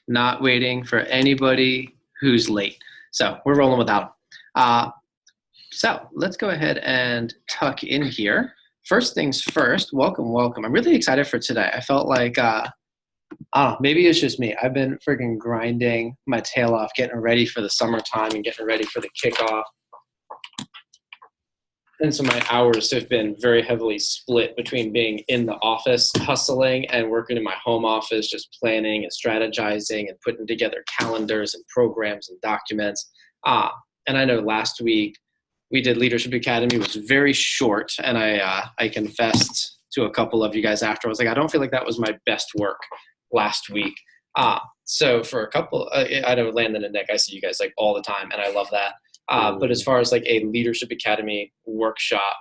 not waiting for anybody who's late. So we're rolling without them. So let's go ahead and tuck in here. First things first, welcome. I'm really excited for today. I felt like, I don't know, maybe it's just me. I've been freaking grinding my tail off, getting ready for the summertime and getting ready for the kickoff. And so my hours have been very heavily split between being in the office hustling and working in my home office, just planning and strategizing and putting together calendars and programs and documents. And I know last week we did Leadership Academy. It was very short, and I confessed to a couple of you guys after. I was like, I don't feel like that was my best work last week. So for a couple, I know Landon and Nick, I see you guys like all the time, and I love that. But as far as like a Leadership Academy workshop,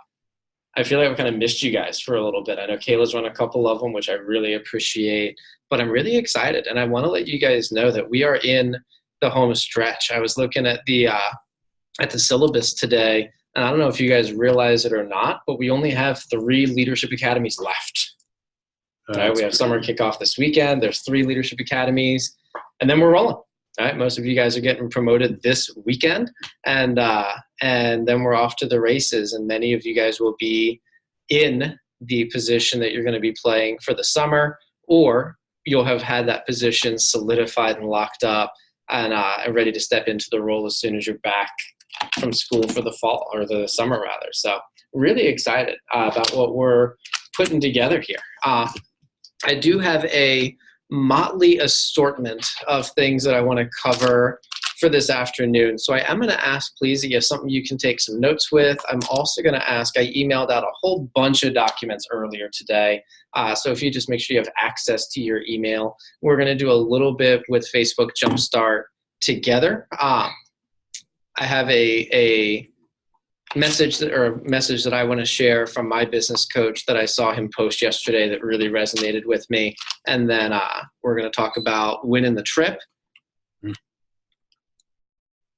I feel like I kind of missed you guys for a little bit. I know Kayla's run a couple of them, which I really appreciate, but I'm really excited. And I want to let you guys know that we are in the home stretch. I was looking at the syllabus today, and I don't know if you guys realize it or not, but we only have 3 Leadership Academies left. Right? We have summer kickoff this weekend. There's 3 Leadership Academies, and then we're rolling. All right, most of you guys are getting promoted this weekend, and then we're off to the races, and many of you guys will be in the position that you're going to be playing for the summer, or you'll have had that position solidified and locked up and ready to step into the role as soon as you're back from school for the fall, or the summer rather. So really excited about what we're putting together here. I do have a motley assortment of things that I want to cover for this afternoon. So I am going to ask, please, that you have something you can take some notes with. I'm also going to ask, I emailed out a whole bunch of documents earlier today. So if you just make sure you have access to your email, we're going to do a little bit with Facebook Jumpstart together. I have a message that I want to share from my business coach that I saw him post yesterday that really resonated with me. And then we're going to talk about winning the trip.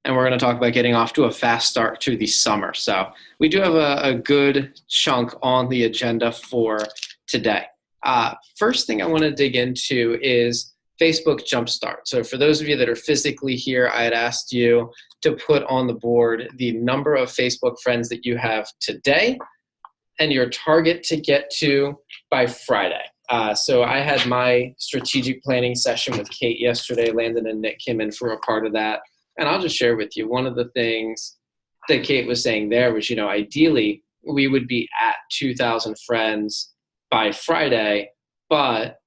And we're going to talk about getting off to a fast start to the summer. So we do have a good chunk on the agenda for today. First thing I want to dig into is Facebook Jumpstart. So for those of you that are physically here, I had asked you to put on the board the number of Facebook friends that you have today and your target to get to by Friday. So I had my strategic planning session with Kate yesterday. Landon and Nick came in for a part of that. And I'll just share with you, one of the things that Kate was saying there was, ideally we would be at 2,000 friends by Friday, but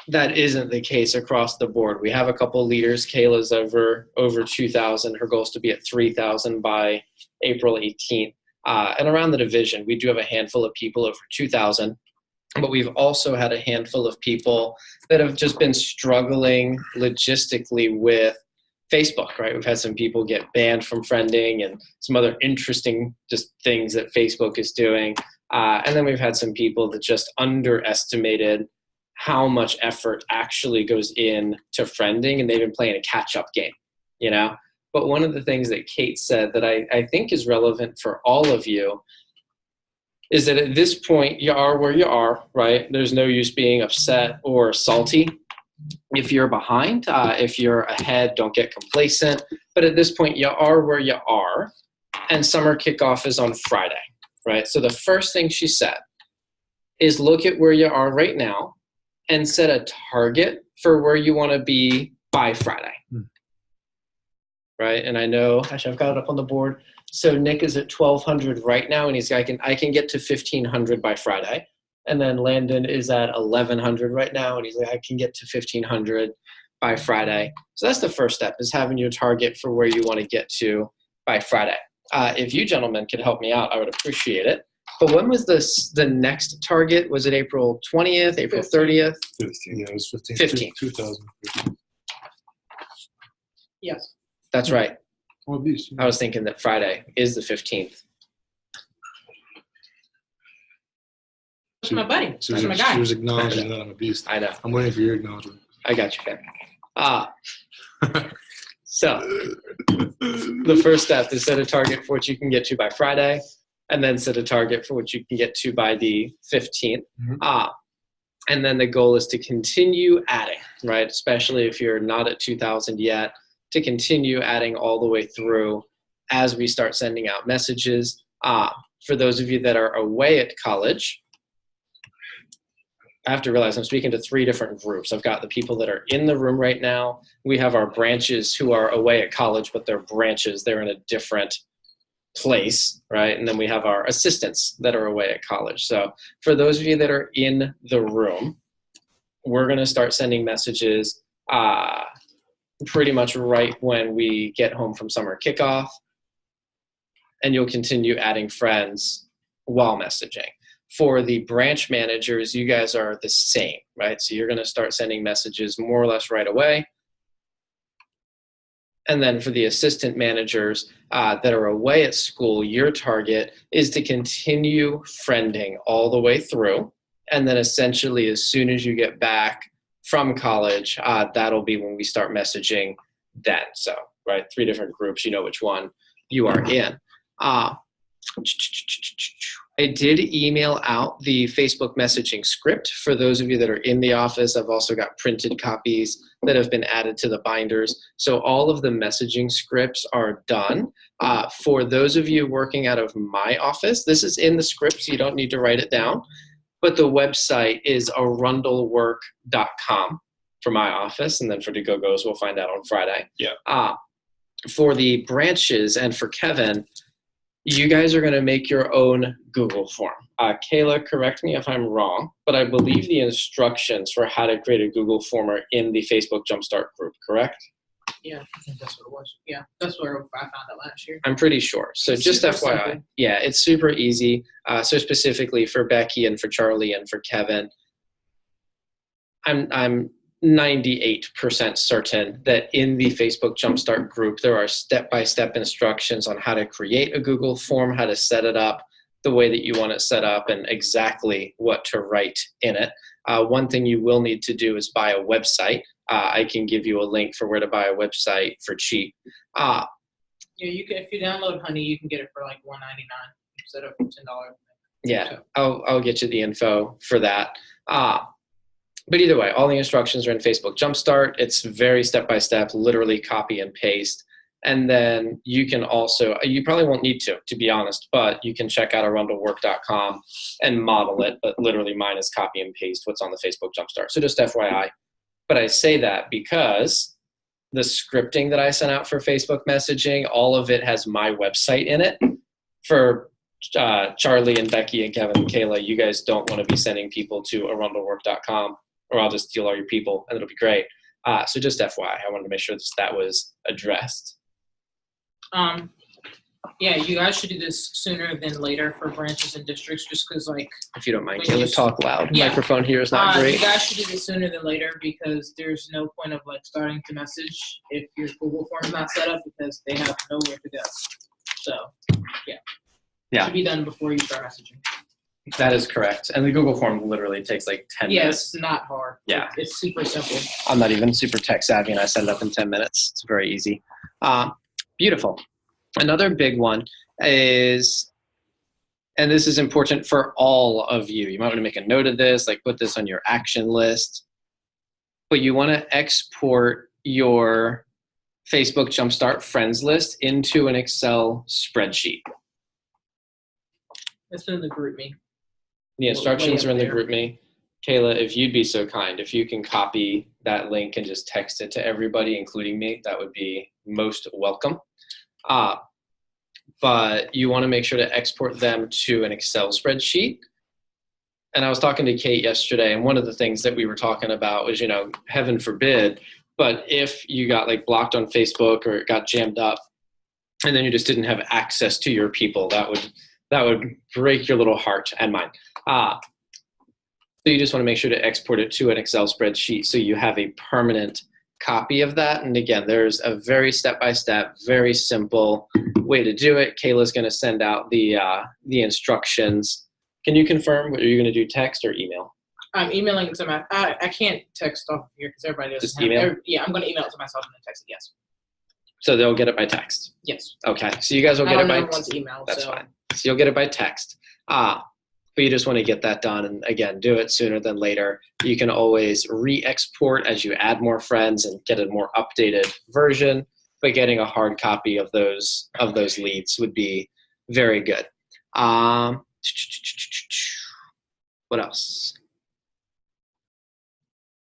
that isn't the case across the board. We have a couple leaders. Kayla's over 2,000. Her goal is to be at 3,000 by April 18th. And around the division, we do have a handful of people over 2,000, but we've also had a handful of people that have just been struggling logistically with Facebook, right? We've had some people get banned from friending and some other interesting just things that Facebook is doing. And then we've had some people that just underestimated how much effort actually goes in to friending, and they've been playing a catch-up game, But one of the things that Kate said that I think is relevant for all of you is that at this point, you are where you are, right? There's no use being upset or salty. If you're behind, if you're ahead, don't get complacent. But at this point, you are where you are, and summer kickoff is on Friday, right? So the first thing she said is look at where you are right now and set a target for where you want to be by Friday, right? And I know, actually, I've got it up on the board. So Nick is at 1,200 right now, and he's I can get to 1,500 by Friday. And then Landon is at 1,100 right now, and he's like, I can get to 1,500 by Friday. So that's the first step, is having your target for where you want to get to by Friday. If you gentlemen could help me out, I would appreciate it. But when was the next target? Was it April 20th, April 30th? 15, yeah, it was 15. 15. 2015. Yes. That's right. Well, these, I was thinking that Friday is the 15th. That's my buddy. She That's was, my guy. she was acknowledging that I'm a beast. I know. I'm waiting for your acknowledgement. I got you, fam. So the first step is set a target for what you can get to by Friday, and then set a target for what you can get to by the 15th. Mm-hmm. And then the goal is to continue adding, right? Especially if you're not at 2,000 yet, to continue adding all the way through as we start sending out messages. For those of you that are away at college, I have to realize I'm speaking to 3 different groups. I've got the people that are in the room right now. We have our branches who are away at college, but they're branches. They're in a different place, right? And then we have our assistants that are away at college. So for those of you that are in the room, we're going to start sending messages pretty much right when we get home from summer kickoff. And you'll continue adding friends while messaging. For the branch managers, you guys are the same, right? So you're going to start sending messages more or less right away. And then for the assistant managers that are away at school, your target is to continue friending all the way through. And then essentially, as soon as you get back from college, that'll be when we start messaging then. So, right, 3 different groups, you know which one you are in. I did email out the Facebook messaging script for those of you that are in the office. I've also got printed copies that have been added to the binders. So all of the messaging scripts are done. For those of you working out of my office, this is in the script, so you don't need to write it down. But the website is arundelwork.com for my office, and then for the Go-Go's, we'll find out on Friday. Yeah. For the branches and for Kevin, you guys are going to make your own Google form. Kayla, correct me if I'm wrong, but I believe the instructions for how to create a Google form are in the Facebook Jumpstart group, correct? Yeah, I think that's what it was. Yeah, that's where I found it last year. I'm pretty sure. So It's just super FYI. simple. Yeah, it's super easy. So specifically for Becky and for Charlie and for Kevin, I'm 98% certain that in the Facebook Jumpstart group, there are step-by-step instructions on how to create a Google form, how to set it up the way that you want it set up, and exactly what to write in it. One thing you will need to do is buy a website. I can give you a link for where to buy a website for cheap. Yeah, you can, if you download Honey, you can get it for like $1.99 instead of $10. Yeah, I'll get you the info for that. But either way, all the instructions are in Facebook Jumpstart. It's very step-by-step, literally copy and paste. And then you can also, you probably won't need to be honest, but you can check out arundelwork.com and model it. But literally mine is copy and paste what's on the Facebook Jumpstart. So just FYI. But I say that because the scripting that I sent out for Facebook messaging, all of it has my website in it. For Charlie and Becky and Kevin and Kayla, you guys don't want to be sending people to arundelwork.com, or I'll just steal all your people and it'll be great. So just FYI, I wanted to make sure that was addressed. Yeah, you guys should do this sooner than later for branches and districts, just because like If you don't mind, When you Kayla, talk loud. Yeah. Microphone here is not you great. guys should do this sooner than later, because there's no point of like starting to message if your Google form's not set up, because they have nowhere to go. So yeah, should be done before you start messaging. That is correct. And the Google form literally takes like 10 Yeah, minutes. it's not hard. Yeah. It's super simple. I'm not even super tech savvy and I set it up in 10 minutes. It's very easy. Beautiful. Another big one is, and this is important for all of you, you might want to make a note of this, like put this on your action list, but you want to export your Facebook Jumpstart friends list into an Excel spreadsheet. It's in the group me. The instructions are in the there. GroupMe. Kayla, if you'd be so kind, if you can copy that link and just text it to everybody, including me, that would be most welcome. But you want to make sure to export them to an Excel spreadsheet. And I was talking to Kate yesterday, and one of the things that we were talking about was, heaven forbid, but if you got like blocked on Facebook or it got jammed up, and then you just didn't have access to your people, that would break your little heart and mine. So you just want to make sure to export it to an Excel spreadsheet so you have a permanent copy of that. And again, there's a very step-by-step, very simple way to do it. Kayla's going to send out the instructions. Can you confirm? Are you going to do text or email? I'm emailing it to my. I can't text off here because everybody doesn't Just have email? Yeah, I'm going to email it to myself and then text it. Yes. So they'll get it by text. Yes. Okay, so you guys will I get don't it know by everyone's email. That's so. fine. So you'll get it by text. but you just want to get that done. And again, do it sooner than later. You can always re-export as you add more friends and get a more updated version, but getting a hard copy of those leads would be very good. What else?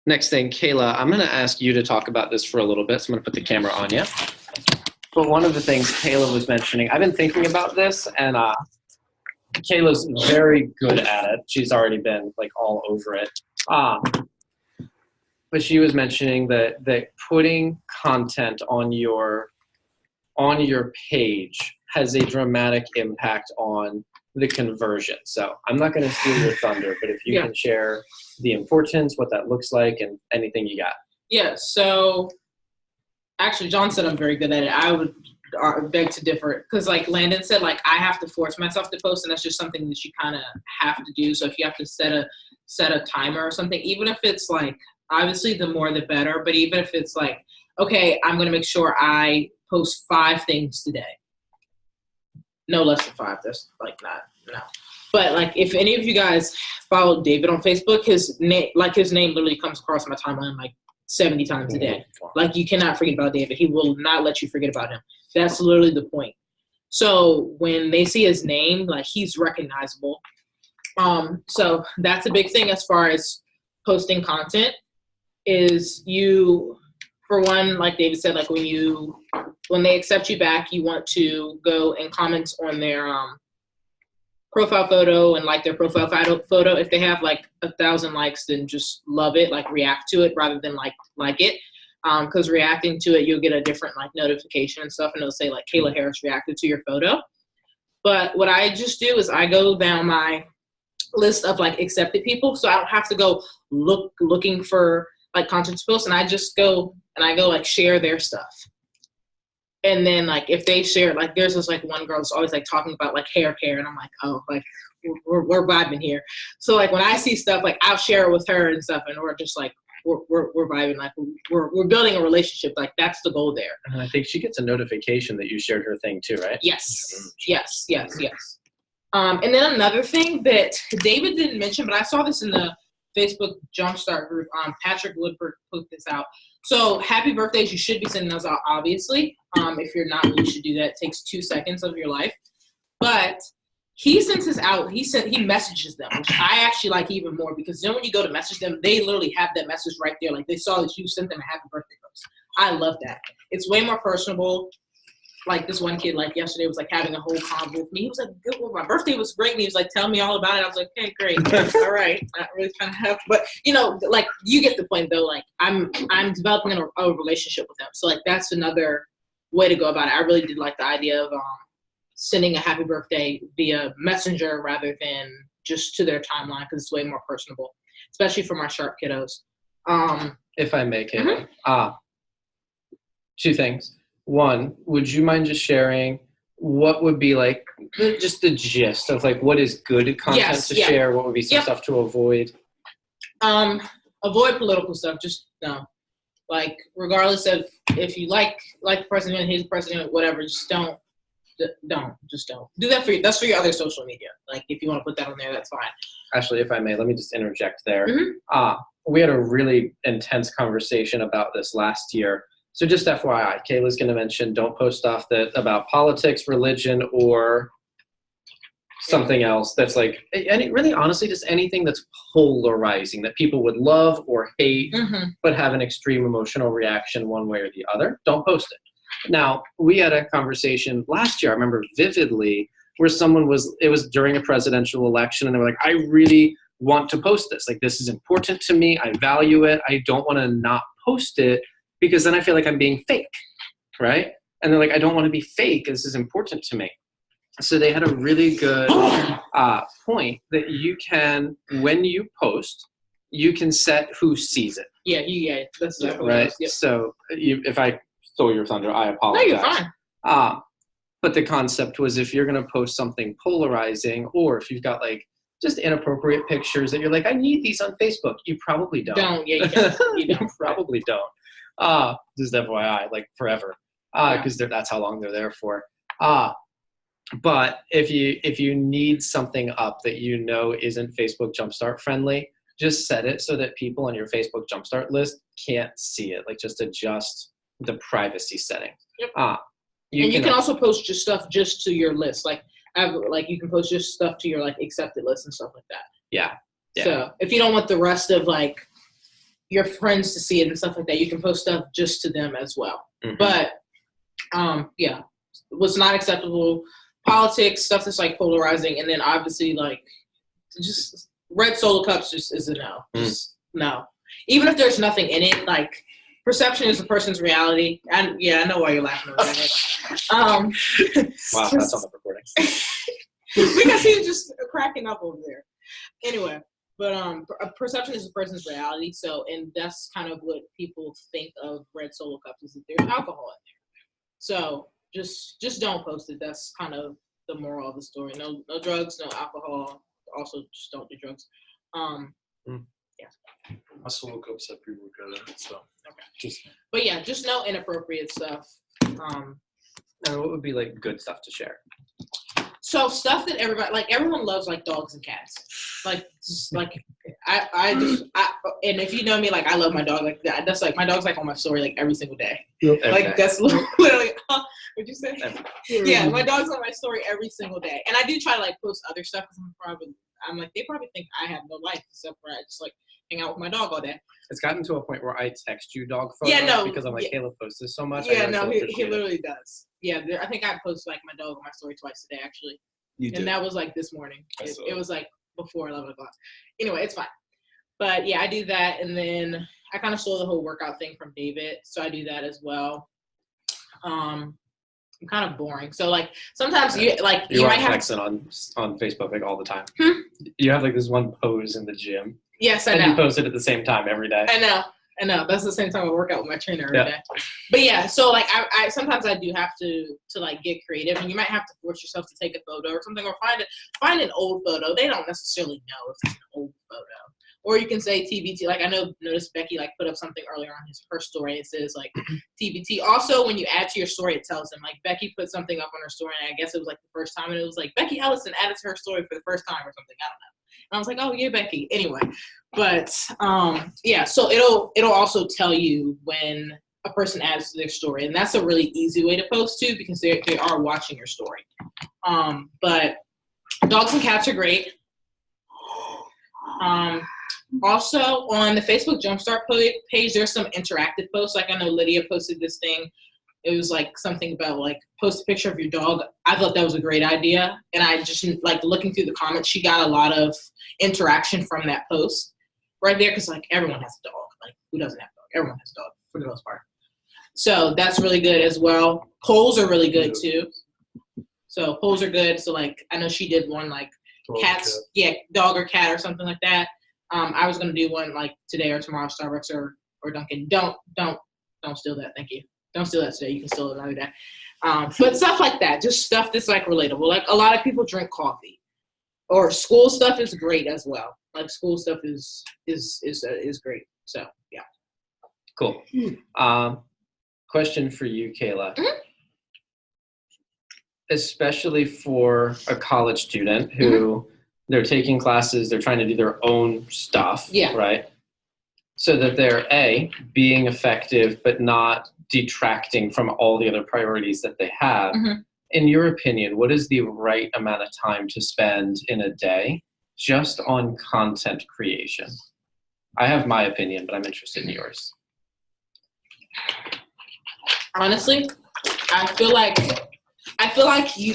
Next thing, Kayla, I'm going to ask you to talk about this for a little bit. So I'm going to put the camera on you. But one of the things Kayla was mentioning, I've been thinking about this, and Kayla's very good at it. She's already been like all over it. But she was mentioning that putting content on your page has a dramatic impact on the conversion. So I'm not going to steal your thunder, but if you can share the importance, what that looks like, and anything you got. Yeah, so actually John said I'm very good at it. I would beg to differ, because like Landon said, like I have to force myself to post, and that's just something that you kind of have to do. So if you have to set a timer or something, even if it's like, obviously the more the better, but even if it's like, okay, I'm going to make sure I post 5 things today. No less than 5. That's like not, no. But like, if any of you guys follow David on Facebook, his name literally comes across my timeline like 70 times a day. Like, you cannot forget about David. He will not let you forget about him. That's literally the point. So when they see his name, like, he's recognizable. So that's a big thing as far as posting content, is you, for one, like David said, like when they accept you back, you want to go and comment on their profile photo and like their profile photo. If they have like 1,000 likes, then just love it, like react to it rather than like it. Because reacting to it, you'll get a different like notification and stuff, and it'll say like Kayla Harris reacted to your photo. But what I just do is I go down my list of like accepted people, so I don't have to go looking for like content to post, and I just go like share their stuff. And then like if they share, like there's this like one girl that's always like talking about like hair care, and I'm like, oh, like we're vibing here. So like when I see stuff, like I'll share it with her and stuff, and we're just like we're vibing, like we're building a relationship. Like that's the goal there. And I think she gets a notification that you shared her thing too, right? Yes. And then another thing that David didn't mention, but I saw this in the Facebook Jumpstart group. Patrick Woodford put this out. So happy birthdays, you should be sending those out, obviously. If you're not, you should do that. It takes 2 seconds of your life. But he sends this out. He messages them, which I actually like even more, because then when you go to message them, they literally have that message right there. Like they saw that you sent them a happy birthday post. I love that. It's way more personable. Like this one kid, like yesterday, was like having a whole convo with me. He was like, "Good, well, my birthday was great." And he was like, "Tell me all about it." I was like, "Okay, great, all right." Not really kind of have, but you know, like you get the point though. Like I'm developing a relationship with them, so like that's another way to go about it. I really did like the idea of sending a happy birthday via messenger rather than just to their timeline, because it's way more personable, especially for my sharp kiddos. If I may, Kayla. 2 things. One, would you mind just sharing what would be like just the gist of like what is good content to share? What would be some stuff to avoid? Avoid political stuff. Just no. Like regardless of if you like the president, his president, whatever, just don't do that that's for your other social media. Like if you want to put that on there, that's fine. Actually, if I may, let me just interject there. We had a really intense conversation about this last year. So just FYI, Kayla's going to mention don't post stuff about politics, religion, or something else that's like, and really honestly, just anything that's polarizing that people would love or hate, but have an extreme emotional reaction one way or the other. Don't post it. Now, we had a conversation last year, I remember vividly, where it was during a presidential election, and they were like, I really want to post this. Like, this is important to me. I value it. I don't want to not post it, because then I feel like I'm being fake, right? And they're like, I don't want to be fake. This is important to me. So they had a really good point that you can, when you post, you can set who sees it. Yeah, that's exactly right. Yep. So if I stole your thunder, I apologize. No, you're fine. But the concept was, if you're going to post something polarizing, or if you've got like just inappropriate pictures that you're like, I need these on Facebook, you probably don't. You don't. You probably don't. Just FYI, like forever, because that's how long they're there for. But if you need something up that you know isn't Facebook Jumpstart friendly, just set it so that people on your Facebook Jumpstart list can't see it. Like just adjust the privacy setting. Yep. You can also post just stuff just to your list. Like you can post just stuff to your like accepted list and stuff like that. Yeah. So if you don't want the rest of like your friends to see it and stuff like that, you can post stuff just to them as well. Mm-hmm. But what's not acceptable, politics, stuff that's like polarizing, and then obviously like just red solo cups just is a no. Just no. Even if there's nothing in it, like perception is a person's reality. And I know why you're laughing over there. Wow, that's on the recording. We can see you just cracking up over there. Anyway, but perception is a person's reality. So, and that's kind of what people think of red solo cups is that there's alcohol in there. So just don't post it. That's kind of the moral of the story. No drugs, no alcohol. Also, just don't do drugs. Yeah. My solo cups have pre-workout in it, so. Okay. But yeah, just no inappropriate stuff. And what would be like good stuff to share? So stuff that everyone loves, like dogs and cats. Like, just like I and if you know me, like I love my dog. Like that's like my dog's like on my story like every single day. Yep. Like that's literally. What'd you say? Yeah, my dog's on my story every single day, and I do try to like post other stuff because I'm like they probably think I have no life except for I just like hang out with my dog all day. It's gotten to a point where I text you dog photos because I'm like, Caleb posts this so much. Yeah, no, he literally does. Yeah, I think I post like my dog on my story twice a day actually. And that was like this morning. It was like before 11 o'clock. Anyway, it's fine. But yeah, I do that, and then I kind of stole the whole workout thing from David, so I do that as well. I'm kind of boring, so like sometimes you might have flexing on Facebook like all the time. You have like this one pose in the gym. Yes, I know. And you post it at the same time every day. I know. That's the same time I work out with my trainer every day. But yeah, so like I sometimes I do have to like get creative, and you might have to force yourself to take a photo or something, or find an old photo. They don't necessarily know if it's an old photo. Or you can say TBT. Like I noticed Becky like put up something earlier on her story. It says like TBT. Also, when you add to your story, it tells them like Becky put something up on her story, and I guess it was like the first time, and it was like Becky Ellison added to her story for the first time or something. I don't know. And I was like, oh yeah, Becky. Anyway, but so it'll also tell you when a person adds to their story, and that's a really easy way to post too because they are watching your story. But dogs and cats are great. Also, on the Facebook Jumpstart page, there's some interactive posts. Like I know Lydia posted this thing. It was like something about like post a picture of your dog. I thought that was a great idea. And I just like looking through the comments, she got a lot of interaction from that post right there. Cause like everyone has a dog. Like who doesn't have a dog? Everyone has a dog for the most part. So that's really good as well. Polls are really good too. So polls are good. So like I know she did one like cats, dog or cat or something like that. I was gonna do one like today or tomorrow, Starbucks or Dunkin'. Don't steal that. Thank you. Don't steal that today. You can steal it another day. But stuff like that, just stuff that's like relatable. Like a lot of people drink coffee, or school stuff is great as well. Like school stuff is great. So yeah. Cool. Question for you, Kayla. Mm-hmm. Especially for a college student who they're taking classes, they're trying to do their own stuff, right? So that they're being effective, but not detracting from all the other priorities that they have. Mm-hmm. In your opinion, what is the right amount of time to spend in a day just on content creation? I have my opinion, but I'm interested in yours. Honestly, I feel like you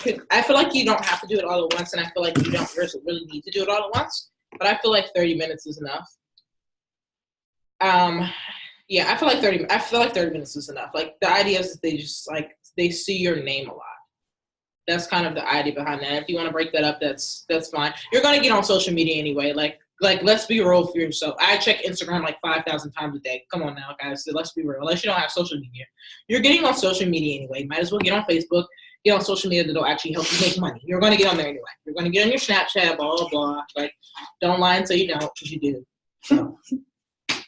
don't have to do it all at once, and I feel like you don't really need to do it all at once. But I feel like 30 minutes is enough. I feel like 30 minutes is enough. Like the idea is that they just like they see your name a lot. That's kind of the idea behind that. If you want to break that up, that's fine. You're gonna get on social media anyway. Like let's be real for yourself. I check Instagram like 5,000 times a day. Come on now, guys. Let's be real. Unless you don't have social media, you're getting on social media anyway. Might as well get on Facebook. Get on social media that'll actually help you make money. You're gonna get on there anyway. You're gonna get on your Snapchat, blah blah blah. Like, don't lie and say you don't, because you do. So,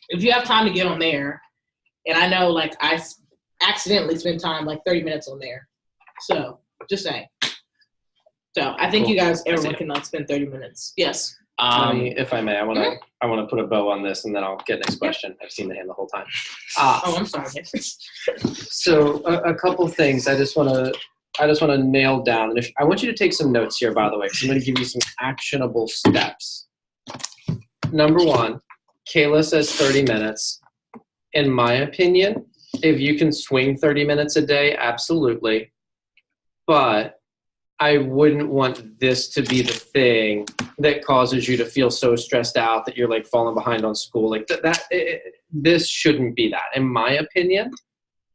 if you have time to get on there, and I know like I accidentally spend time like 30 minutes on there. So just saying. So I think Cool. everyone cannot spend 30 minutes. Yes. If I may, I want to put a bow on this, and then I'll get next question. I've seen the hand the whole time. I'm sorry. So a couple things I just want to nail down, and I want you to take some notes here, by the way, because I'm going to give you some actionable steps. Number one, Kayla says 30 minutes. In my opinion, if you can swing 30 minutes a day, absolutely. But I wouldn't want this to be the thing that causes you to feel so stressed out that you're like falling behind on school. Like this shouldn't be that. In my opinion,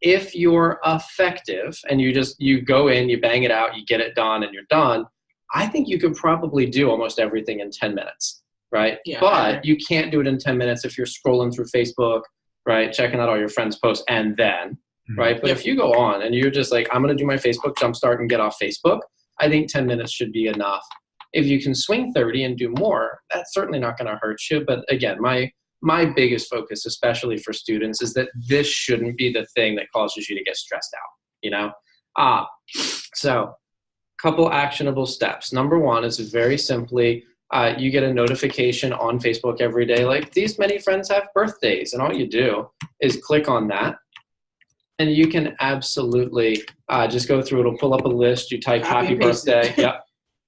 if you're effective and you go in, you bang it out, you get it done, and you're done, I think you could probably do almost everything in 10 minutes, right? Yeah, but you can't do it in 10 minutes if you're scrolling through Facebook, right? Checking out all your friends' posts and then, right? But if you go on and you're just like, I'm going to do my Facebook jumpstart and get off Facebook, I think 10 minutes should be enough. If you can swing 30 and do more, that's certainly not going to hurt you. But again, my biggest focus, especially for students, is that this shouldn't be the thing that causes you to get stressed out, So couple actionable steps. Number one is very simply, you get a notification on Facebook every day, like these many friends have birthdays, and all you do is click on that. And you can absolutely just go through. It'll pull up a list. You type happy birthday. Yep.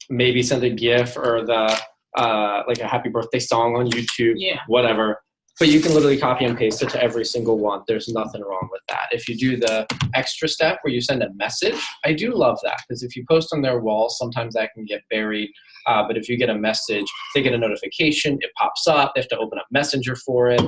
Maybe send a GIF or like a happy birthday song on YouTube. Yeah. Whatever. But you can literally copy and paste it to every single one. There's nothing wrong with that. If you do the extra step where you send a message, I do love that, because if you post on their wall, sometimes that can get buried. But if you get a message, they get a notification. It pops up. They have to open up Messenger for it.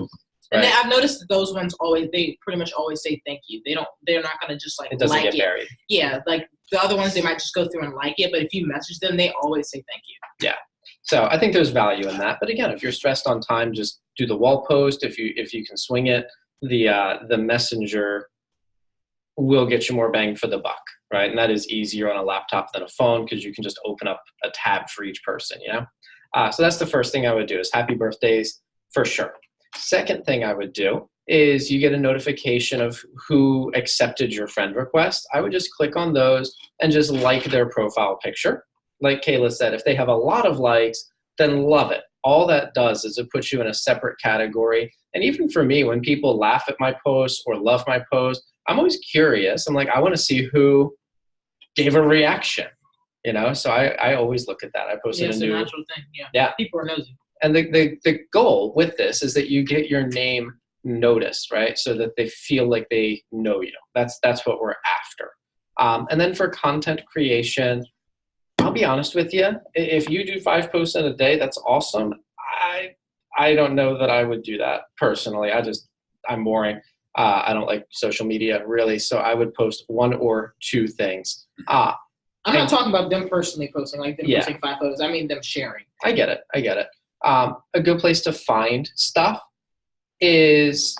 And then I've noticed that those ones they pretty much always say thank you. They're not gonna just like it doesn't like get it. buried. Yeah, like the other ones they might just go through and like it, but if you message them, they always say thank you. Yeah. So I think there's value in that. But again, if you're stressed on time, just do the wall post. If you can swing it, the Messenger will get you more bang for the buck, right? And that is easier on a laptop than a phone, because you can just open up a tab for each person, So that's the first thing I would do, is happy birthdays for sure. Second thing I would do is you get a notification of who accepted your friend request. I would just click on those and just like their profile picture. Like Kayla said, if they have a lot of likes, then love it. All that does is it puts you in a separate category. And even for me, when people laugh at my posts or love my post, I'm always curious. I'm like, I want to see who gave a reaction, So I always look at that. I posted it's a new a natural thing. Yeah. People are nosy. And the goal with this is that you get your name noticed, right? So that they feel like they know you. That's what we're after. And then for content creation, I'll be honest with you. If you do 5 posts in a day, that's awesome. I don't know that I would do that personally. I'm boring. I don't like social media really. So I would post 1 or 2 things. I'm not talking about them personally posting, like them posting 5 photos. I mean them sharing. I get it. A good place to find stuff is,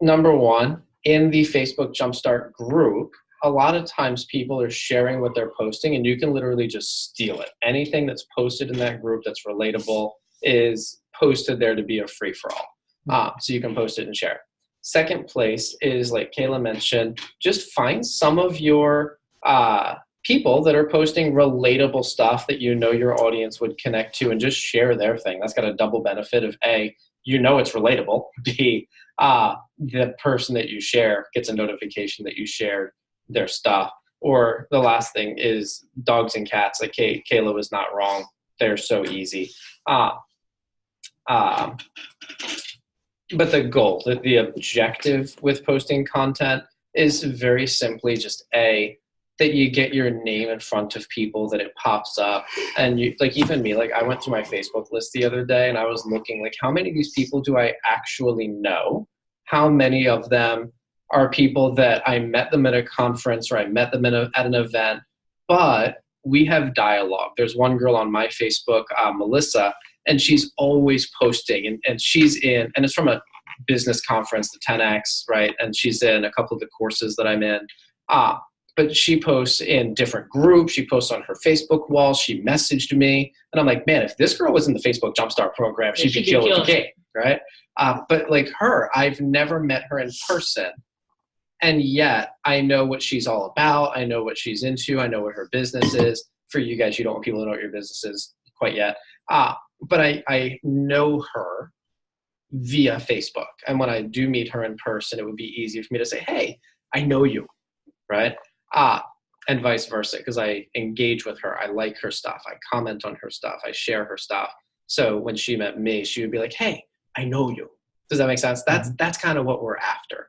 number one, in the Facebook Jumpstart group. A lot of times people are sharing what they're posting, and you can literally just steal it. Anything that's posted in that group that's relatable is posted there to be a free-for-all. So you can post it and share it. Second place is, like Kayla mentioned, just find some of your people that are posting relatable stuff that your audience would connect to, and just share their thing. That's got a double benefit of A, it's relatable. B, the person that you share gets a notification that you shared their stuff. Or the last thing is dogs and cats. Like Kayla was not wrong. They're so easy. But the goal, the objective with posting content is very simply just A, that you get your name in front of people, that it pops up. And you, like even me, like I went through my Facebook list the other day and I was looking like, how many of these people do I actually know? How many of them are people that I met them at a conference or I met them at an event, but we have dialogue. There's one girl on my Facebook, Melissa, and she's always posting, and she's in, and it's from a business conference, the 10X, right? And she's in a couple of the courses that I'm in. But she posts in different groups. She posts on her Facebook wall. She messaged me. And I'm like, man, if this girl was in the Facebook Jumpstart program, she'd be killing the game, right? But like her, I've never met her in person. And yet I know what she's all about. I know what she's into. I know what her business is. for you guys, you don't want people to know what your business is quite yet. But I know her via Facebook. And when I do meet her in person, it would be easy for me to say, hey, I know you, right? And vice versa, because I engage with her. I like her stuff. I comment on her stuff. I share her stuff. So when she met me, she would be like, hey, I know you. Does that make sense? That's kind of what we're after.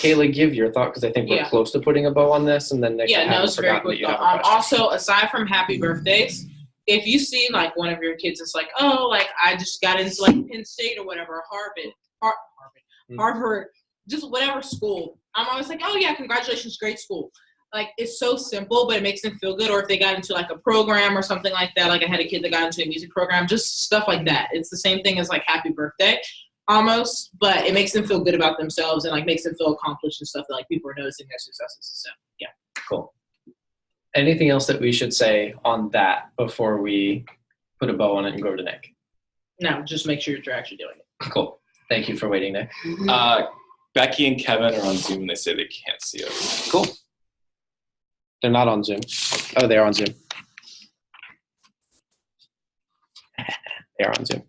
Kayla, give your thought, because I think we're close to putting a bow on this. And then Nick, it's very quick. Also, aside from happy birthdays, if you see like one of your kids, it's like, oh, like I just got into like Penn State or whatever, Harvard, just whatever school. I'm always like, oh yeah, congratulations, great school. Like, it's so simple, but it makes them feel good. Or if they got into like a program or something like that, like I had a kid that got into a music program, just stuff like that. It's the same thing as like happy birthday almost, but it makes them feel good about themselves and like makes them feel accomplished and stuff that like people are noticing their successes. So yeah. Cool. Anything else that we should say on that before we put a bow on it and go to Nick? No, just make sure you're actually doing it. Cool. Thank you for waiting, Nick. Becky and Kevin are on Zoom and they say they can't see us. Cool. They're not on Zoom. Oh, they're on Zoom. They're on Zoom.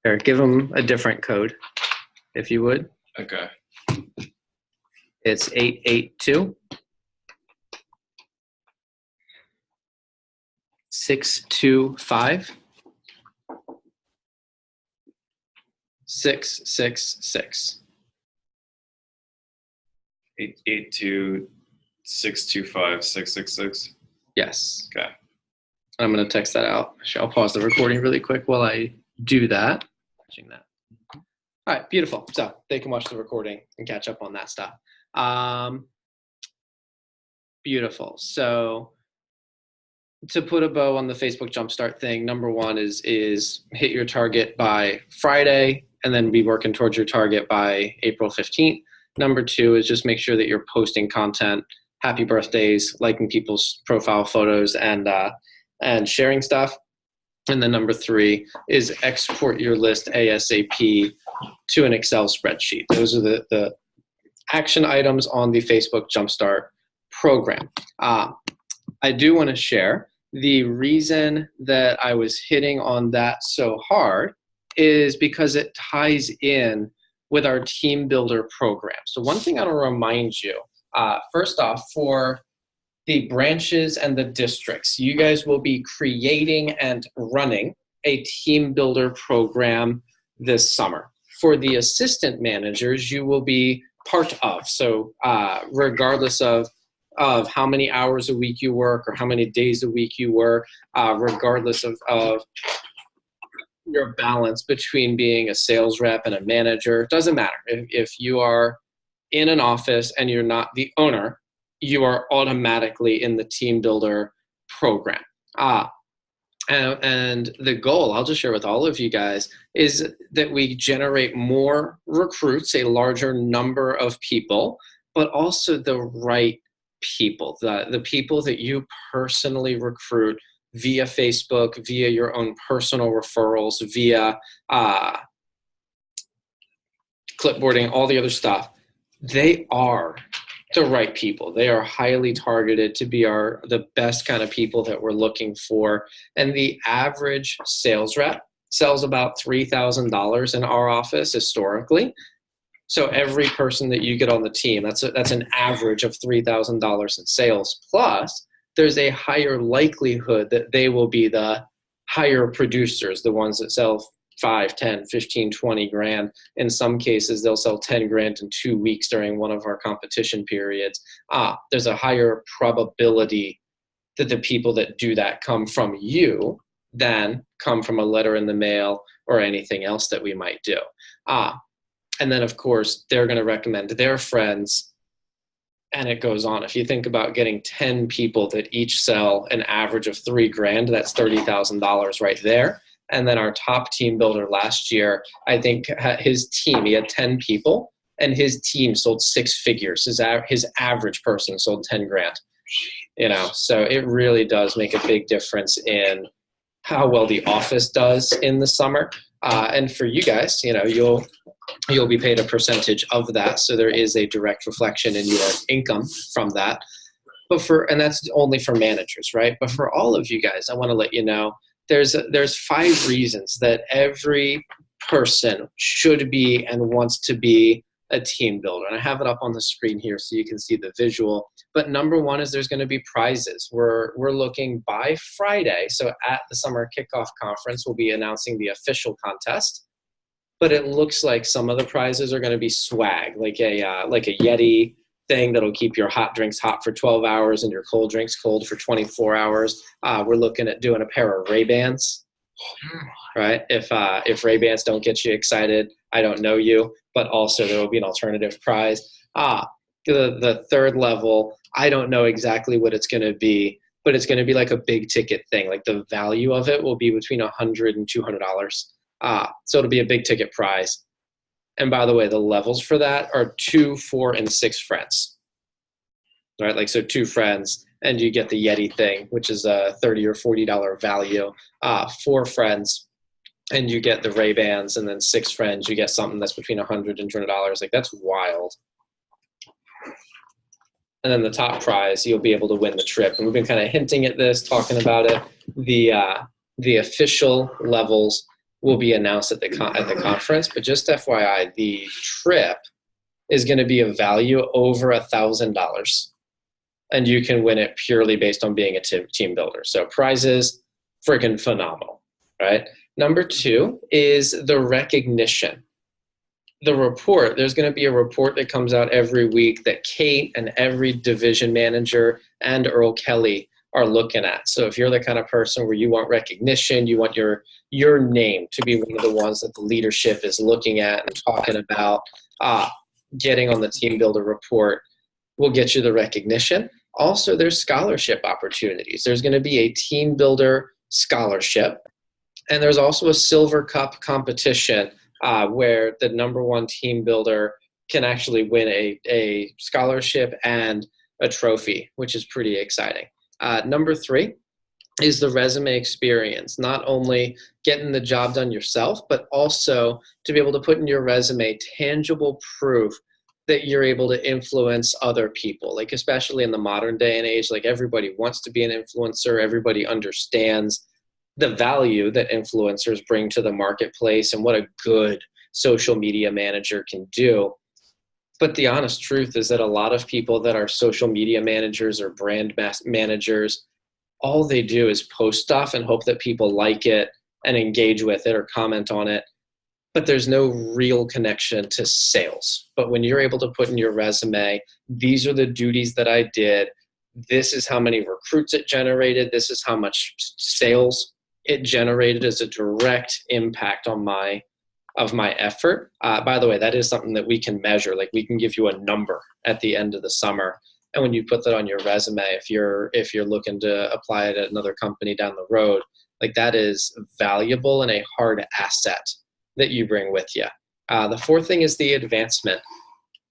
Here, give them a different code, if you would. Okay. It's 882 625 666. 882-625-666. Yes. Okay. I'm going to text that out. I'll pause the recording really quick while I do that. Watching that. All right, beautiful. So they can watch the recording and catch up on that stuff. Beautiful. So to put a bow on the Facebook Jumpstart thing, number one is hit your target by Friday and then be working towards your target by April 15th. Number two is just make sure that you're posting content, happy birthdays, liking people's profile photos, and sharing stuff. And then number three is export your list ASAP to an Excel spreadsheet. Those are the action items on the Facebook Jumpstart program. I do want to share the reason that I was hitting on that so hard is because it ties in with our team builder program. So one thing I want to remind you, first off, for the branches and the districts, you guys will be creating and running a team builder program this summer. For the assistant managers, you will be part of. So regardless of how many hours a week you work or how many days a week you work, regardless of your balance between being a sales rep and a manager, it doesn't matter. If you are in an office and you're not the owner, you are automatically in the team builder program. And the goal, I'll just share with all of you guys, is that we generate more recruits, a larger number of people, but also the right people, the people that you personally recruit via Facebook, via your own personal referrals, via clipboarding, all the other stuff. They are the right people. They are highly targeted to be the best kind of people that we're looking for. And the average sales rep sells about $3,000 in our office historically. So every person that you get on the team, that's an average of $3,000 in sales. Plus, there's a higher likelihood that they will be the higher producers, the ones that sell 5, 10, 15, 20 grand. In some cases, they'll sell 10 grand in 2 weeks during one of our competition periods. There's a higher probability that the people that do that come from you than come from a letter in the mail or anything else that we might do. And then, of course, they're going to recommend their friends, and it goes on. If you think about getting 10 people that each sell an average of 3 grand, that's $30,000 right there. And then our top team builder last year, I think his team, he had 10 people, and his team sold 6 figures. His average person sold 10 grand. So it really does make a big difference in how well the office does in the summer. And for you guys, you'll be paid a percentage of that. So there is a direct reflection in your income from that. And that's only for managers, right? But for all of you guys, I want to let you know there's 5 reasons that every person should be and wants to be a team builder. And I have it up on the screen here so you can see the visual. But number 1 is there's going to be prizes. We're looking by Friday. So at the summer kickoff conference, we'll be announcing the official contest. But it looks like some of the prizes are going to be swag, like a Yeti thing that'll keep your hot drinks hot for 12 hours and your cold drinks cold for 24 hours. We're looking at doing a pair of Ray-Bans, right? If Ray-Bans don't get you excited, I don't know you. But also there will be an alternative prize. The 3rd level, I don't know exactly what it's going to be, but it's going to be like a big ticket thing. Like the value of it will be between $100 and $200. So it'll be a big ticket prize. And by the way, the levels for that are 2, 4, and 6 friends. Right? Like, so 2 friends, and you get the Yeti thing, which is a $30 or $40 value. 4 friends, and you get the Ray-Bans, and then 6 friends, you get something that's between $100 and $200. Like, that's wild. And then the top prize, you'll be able to win the trip. And we've been kind of hinting at this, talking about it. The official levels will be announced at the conference, but just FYI, the trip is going to be of value over $1,000, and you can win it purely based on being a team builder. So prizes, freaking phenomenal, right? Number 2 is the recognition. The report, there's going to be a report that comes out every week that Kate and every division manager and Earl Kelly are looking at. So if you're the kind of person where you want recognition, you want your name to be one of the ones that the leadership is looking at and talking about, getting on the team builder report will get you the recognition. Also, there's scholarship opportunities. There's going to be a team builder scholarship, and there's also a Silver Cup competition where the number 1 team builder can actually win a scholarship and a trophy, which is pretty exciting. Number 3 is the resume experience, not only getting the job done yourself, but also to be able to put in your resume tangible proof that you're able to influence other people. Like, especially in the modern day and age, like, everybody wants to be an influencer. Everybody understands the value that influencers bring to the marketplace and what a good social media manager can do. But the honest truth is that a lot of people that are social media managers or brand managers, all they do is post stuff and hope that people like it and engage with it or comment on it. But there's no real connection to sales. But when you're able to put in your resume, these are the duties that I did. This is how many recruits it generated. This is how much sales it generated as a direct impact on my effort. By the way, that is something that we can measure. Like, we can give you a number at the end of the summer. And when you put that on your resume, if you're looking to apply it at another company down the road, like, that is valuable and a hard asset that you bring with you. The 4th thing is the advancement.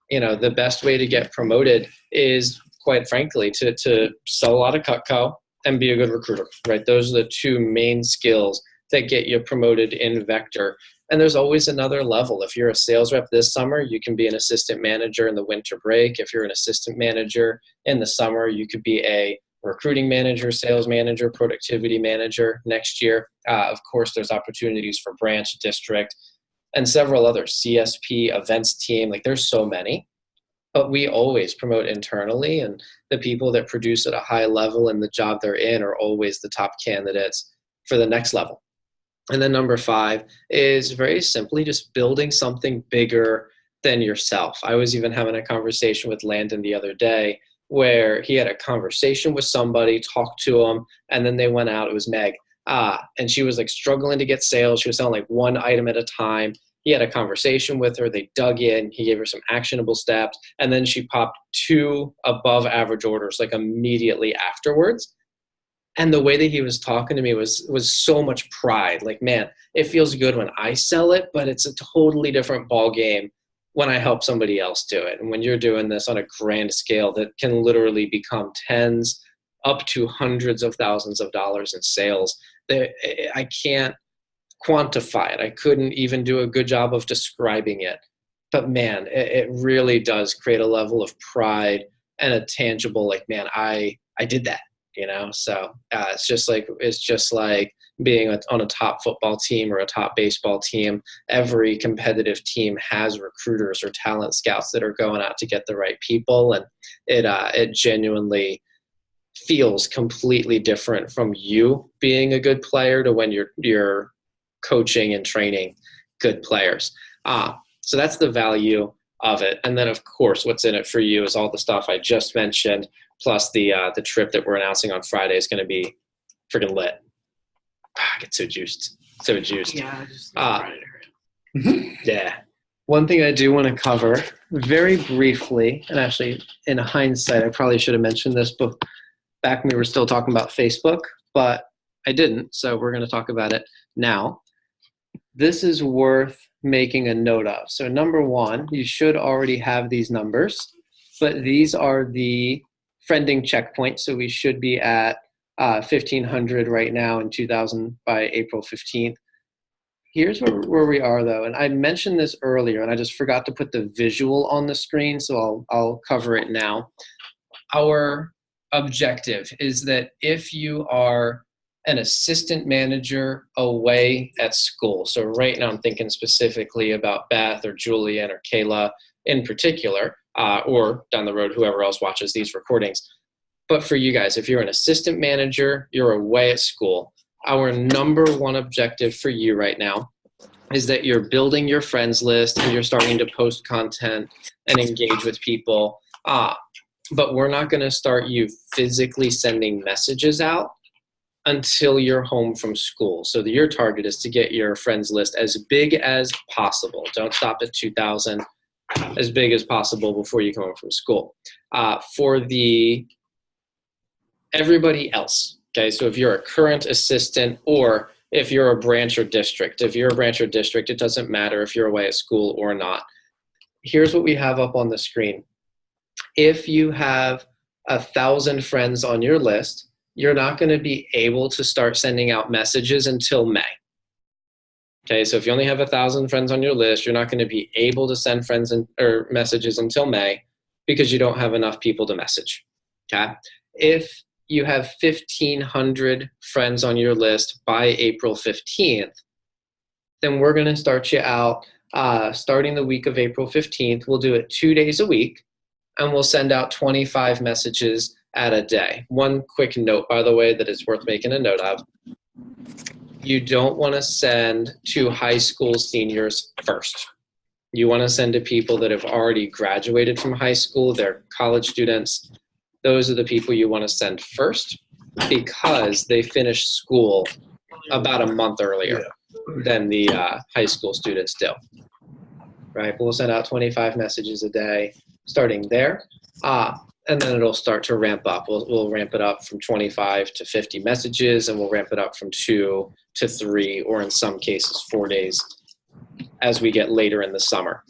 The best way to get promoted is, quite frankly, to sell a lot of Cutco and be a good recruiter, right? Those are the 2 main skills that get you promoted in Vector. And there's always another level. If you're a sales rep this summer, you can be an assistant manager in the winter break. If you're an assistant manager in the summer, you could be a recruiting manager, sales manager, productivity manager next year. Of course, there's opportunities for branch, district, and several other CSP, events team. Like, there's so many. But we always promote internally, and the people that produce at a high level and the job they're in are always the top candidates for the next level. And then number 5 is very simply just building something bigger than yourself. I was even having a conversation with Landon the other day where he had a conversation with somebody, talked to him, and then they went out. It was Meg. And she was like struggling to get sales. She was selling like 1 item at a time. He had a conversation with her. They dug in. He gave her some actionable steps. And then she popped 2 above average orders like immediately afterwards. And the way that he was talking to me was so much pride. Like, man, it feels good when I sell it, but it's a totally different ball game when I help somebody else do it. And when you're doing this on a grand scale that can literally become tens up to hundreds of thousands of dollars in sales, I can't quantify it. I couldn't even do a good job of describing it. but man, it really does create a level of pride and a tangible, like, man, I did that, So it's just like being on a top football team or a top baseball team. Every competitive team has recruiters or talent scouts that are going out to get the right people, and it genuinely feels completely different from you being a good player to when you're coaching and training good players. So that's the value of it. And then, of course, what's in it for you is all the stuff I just mentioned, plus the trip that we're announcing on Friday is going to be freaking lit. I get so juiced. Yeah, I just Friday to hurry. Yeah. One thing I do want to cover very briefly, and actually in hindsight, I probably should have mentioned this back when we were still talking about Facebook, but I didn't, so we're going to talk about it now. This is worth making a note of. So number one, you should already have these numbers, but these are the friending checkpoints. So we should be at 1,500 right now and 2,000 by April 15th. Here's where we are, though, and I mentioned this earlier, and I just forgot to put the visual on the screen, so I'll cover it now. Our objective is that if you are an assistant manager away at school, so right now I'm thinking specifically about Beth or Julian or Kayla in particular, or down the road, whoever else watches these recordings. But for you guys, if you're an assistant manager, you're away at school, our number one objective for you right now is that you're building your friends list and you're starting to post content and engage with people. But we're not going to start you physically sending messages out until you're home from school. So your target is to get your friends list as big as possible. Don't stop at 2,000, as big as possible before you come home from school. For everybody else, okay, so if you're a current assistant or if you're a branch or district, it doesn't matter if you're away at school or not. Here's what we have up on the screen. If you have 1,000 friends on your list, you're not going to be able to start sending out messages until May. Okay, so if you only have 1,000 friends on your list, you're not going to be able to send or messages until May because you don't have enough people to message. Okay, if you have 1,500 friends on your list by April 15th, then we're going to start you out starting the week of April 15th. We'll do it 2 days a week, and we'll send out 25 messages at a day. One quick note, by the way, that is worth making a note of. You don't want to send to high school seniors first. You want to send to people that have already graduated from high school. They're college students. Those are the people you want to send first because they finished school about a month earlier than the high school students do. Right? We'll send out 25 messages a day starting there. And then it'll start to ramp up. We'll ramp it up from 25 to 50 messages, and we'll ramp it up from 2 to 3, or in some cases 4 days as we get later in the summer.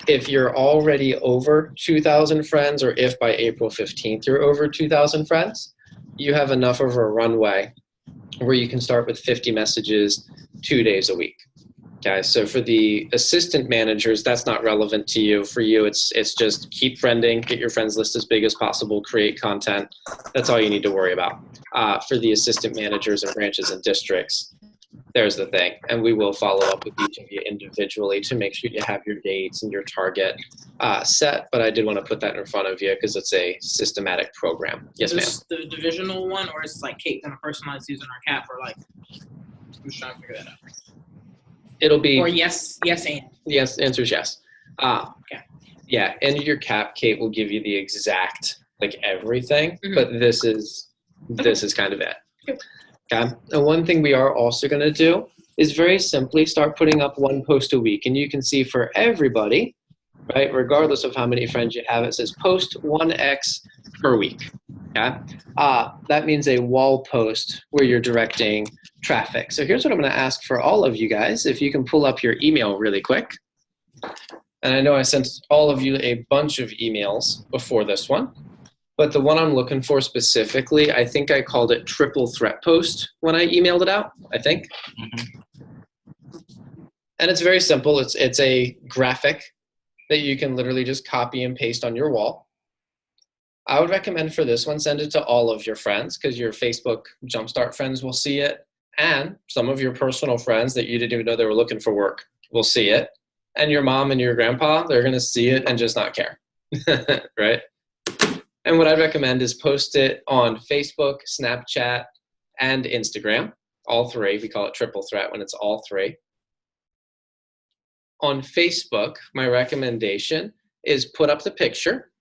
If you're already over 2,000 friends, or if by April 15th you're over 2,000 friends, you have enough of a runway where you can start with 50 messages 2 days a week. Okay, so for the assistant managers, that's not relevant to you. For you, it's just keep friending, get your friends list as big as possible, create content. That's all you need to worry about. For the assistant managers and branches and districts, there's the thing. And we will follow up with each of you individually to make sure you have your dates and your target set. But I did want to put that in front of you because it's a systematic program. Yes, ma'am. Is this the divisional one, or is it like Kate going to personalize these in our cap, or like, I'm just trying to figure that out. It'll be or yes, and yes. Answer is yes. Okay. Yeah, and your cap, Kate, will give you the exact everything, but this is kind of it. Okay. And one thing we are also going to do is very simply start putting up one post a week, and you can see for everybody, right, regardless of how many friends you have, it says post 1x per week. Okay. That means a wall post where you're directing traffic. So here's what I'm going to ask for all of you guys. If you can pull up your email really quick. And I know I sent all of you a bunch of emails before this one, but the one I'm looking for specifically, I think I called it triple threat post when I emailed it out, I think. And it's very simple. It's a graphic that you can literally just copy and paste on your wall. I would recommend for this one, send it to all of your friends because your Facebook Jumpstart friends will see it. And some of your personal friends that you didn't even know they were looking for work will see it. And your mom and your grandpa, they're going to see it and just not care, right? And what I'd recommend is post it on Facebook, Snapchat, and Instagram, all three. We call it triple threat when it's all three. On Facebook, my recommendation is put up the picture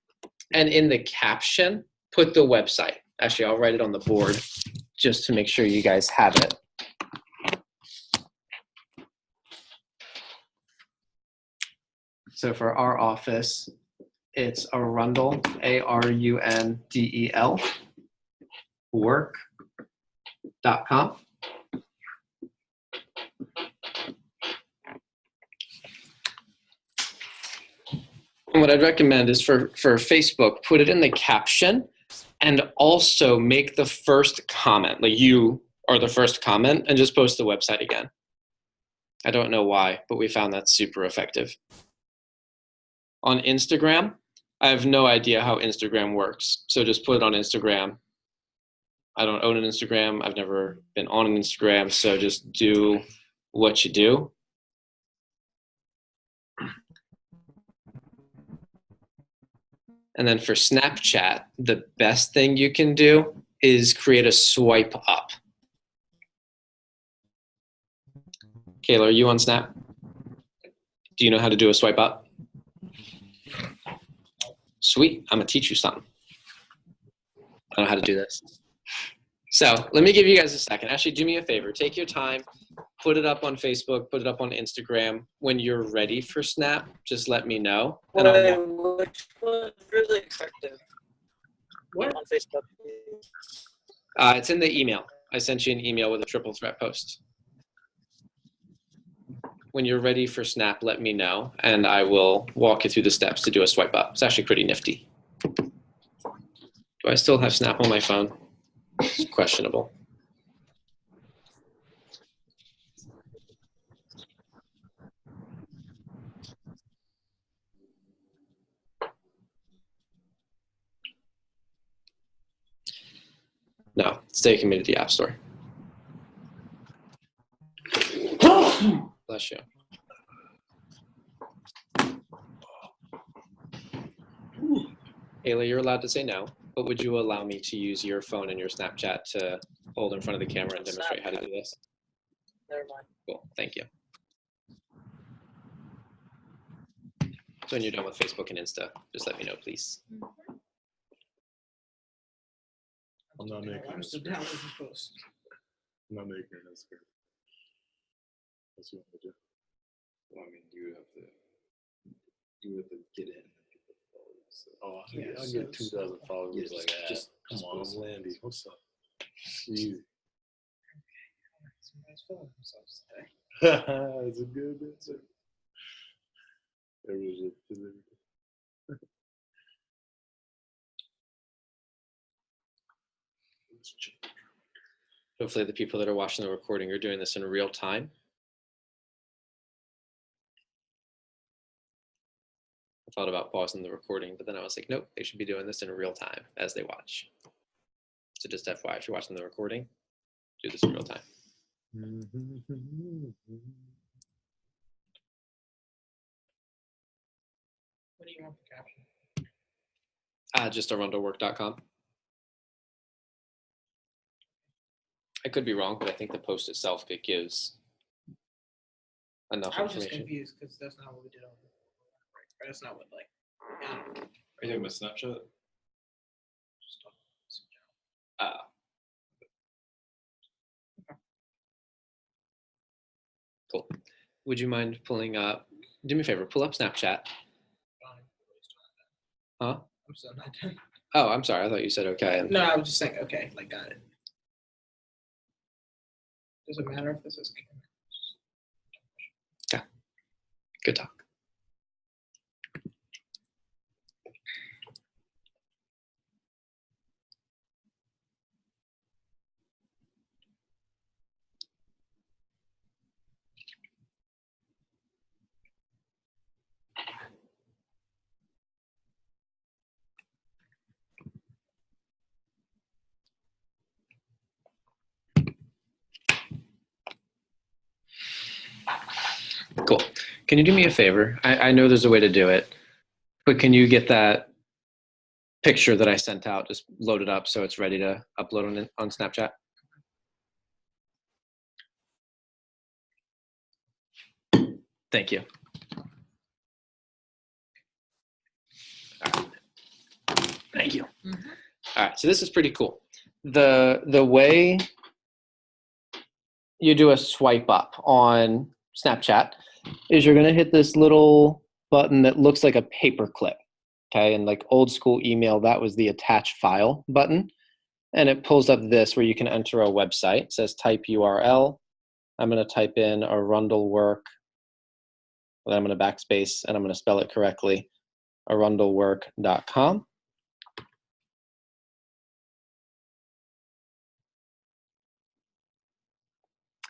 and in the caption, put the website. Actually, I'll write it on the board just to make sure you guys have it. So for our office, it's Arundel, ARUNDEL, work.com. And what I'd recommend is for Facebook, put it in the caption and also make the first comment, like you are the first comment, and just post the website again. I don't know why, but we found that super effective. On Instagram, I have no idea how Instagram works. So just put it on Instagram. I don't own an Instagram. I've never been on an Instagram. So just do what you do. And then for Snapchat, the best thing you can do is create a swipe up. Kayla, are you on Snap? Do you know how to do a swipe up? Sweet, I'm gonna teach you something. I know how to do this. So let me give you guys a second. Actually, do me a favor. Take your time, put it up on Facebook, put it up on Instagram. When you're ready for Snap, just let me know. And which was really effective. What? On Facebook. It's in the email. I sent you an email with a triple threat post. When you're ready for Snap, let me know, and I will walk you through the steps to do a swipe up. It's actually pretty nifty. Do I still have Snap on my phone? It's questionable. No, it's taking me to the App Store. Bless you. Ayla, you're allowed to say no, but would you allow me to use your phone and your Snapchat to hold in front of the camera and demonstrate how to do this? Never mind. Cool, thank you. So when you're done with Facebook and Insta, just let me know, please. I'm not making I'm a still script. down with the post. I'm not making a script. That's what I do. Well, I mean, you have to get in. Oh, Yeah, I so get 2,000 followers Yeah, like that. just Come on, post I'm it. Landy. What's up? Easy. Somebody's filming themselves today. It's a good answer. There was a. Hopefully the people that are watching the recording are doing this in real time. I thought about pausing the recording, but then I was like, nope, they should be doing this in real time as they watch. So just FYI, if you're watching the recording, do this in real time. What do you want for caption? Just arundelwork.com. I could be wrong, but I think the post itself, it gives enough I was just information. confused because that's not what we did on the right? That's not what like. I don't know. Are you talking about Snapchat? Just talk about Cool. Would you mind pulling up, do me a favor, pull up Snapchat. Huh? I'm still not done. Oh, I'm sorry. I thought you said okay. No, I was just saying okay, like got it. Does it matter if this is Good talk. Cool. Can you do me a favor? I know there's a way to do it, but can you get that picture that I sent out just loaded up so it's ready to upload on Snapchat? Thank you. Thank you. Mhm. All right, so this is pretty cool. The way you do a swipe up on Snapchat is you're going to hit this little button that looks like a paper clip. Okay, and like old school email, that was the attach file button. And it pulls up this where you can enter a website. It says type URL. I'm going to type in Arundel then I'm going to backspace and I'm going to spell it correctly, arundelwork.com.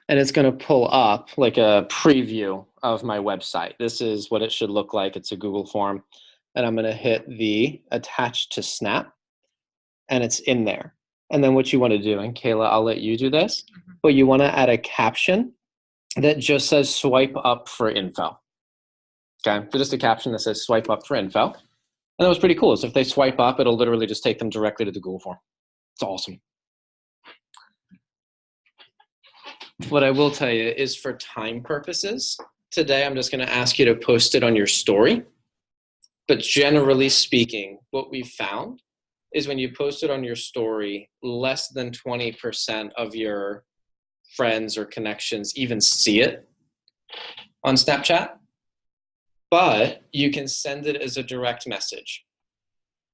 And it's going to pull up like a preview of my website. This is what it should look like. It's a Google form. And I'm going to hit the attach to Snap, and it's in there. And then what you want to do, and Kayla, I'll let you do this, but you want to add a caption that just says swipe up for info. Okay, so just a caption that says swipe up for info. And that was pretty cool. So if they swipe up, it'll literally just take them directly to the Google form. It's awesome. What I will tell you is for time purposes, today I'm just going to ask you to post it on your story. But generally speaking, what we've found is when you post it on your story, less than 20% of your friends or connections even see it on Snapchat. But you can send it as a direct message.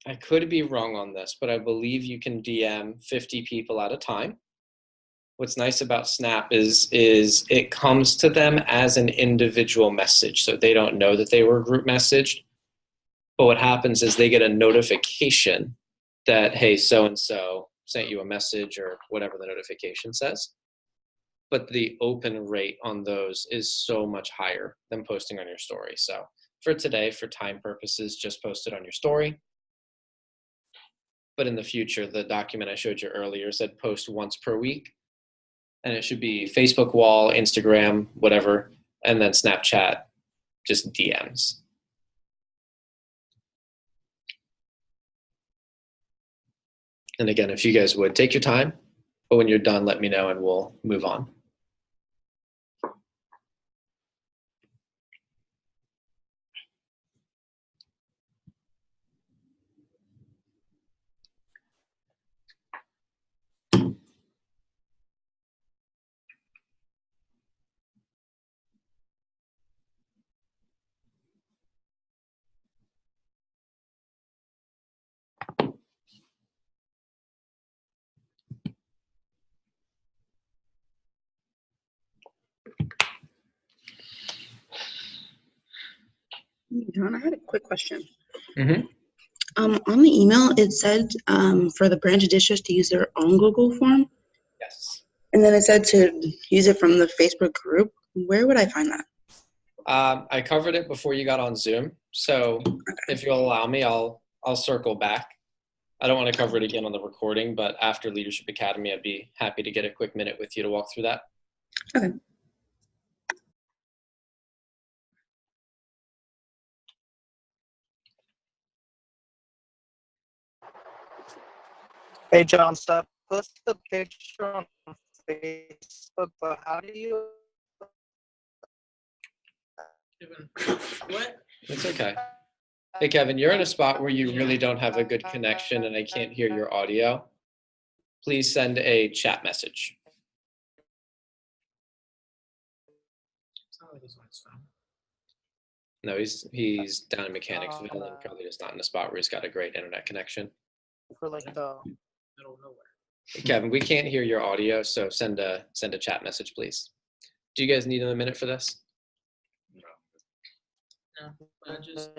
I could be wrong on this, but I believe you can DM 50 people at a time. What's nice about Snap is it comes to them as an individual message, so they don't know that they were group messaged. But what happens is they get a notification that, hey, so-and-so sent you a message or whatever the notification says. But the open rate on those is so much higher than posting on your story. So for today, for time purposes, just post it on your story. But in the future, the document I showed you earlier said post once per week. And it should be Facebook wall, Instagram, whatever, and then Snapchat, just DMs. And again, if you guys would, take your time, but when you're done, let me know and we'll move on. John, I had a quick question. Mm-hmm. On the email, it said for the branch districts to use their own Google form, Yes. and then it said to use it from the Facebook group. Where would I find that? I covered it before you got on Zoom, so if you'll allow me, I'll circle back. I don't want to cover it again on the recording, but after Leadership Academy, I'd be happy to get a quick minute with you to walk through that. Okay. Hey, John, stop. Post the picture on Facebook, but how do you? What? It's okay. Hey, Kevin, you're in a spot where you really don't have a good connection and I can't hear your audio. Please send a chat message. No, he's down in Mechanicsville and probably just not in a spot where he's got a great internet connection. For like the. Middle of nowhere. Hey, Kevin, we can't hear your audio, so send a chat message, please. Do you guys need a minute for this? No, I just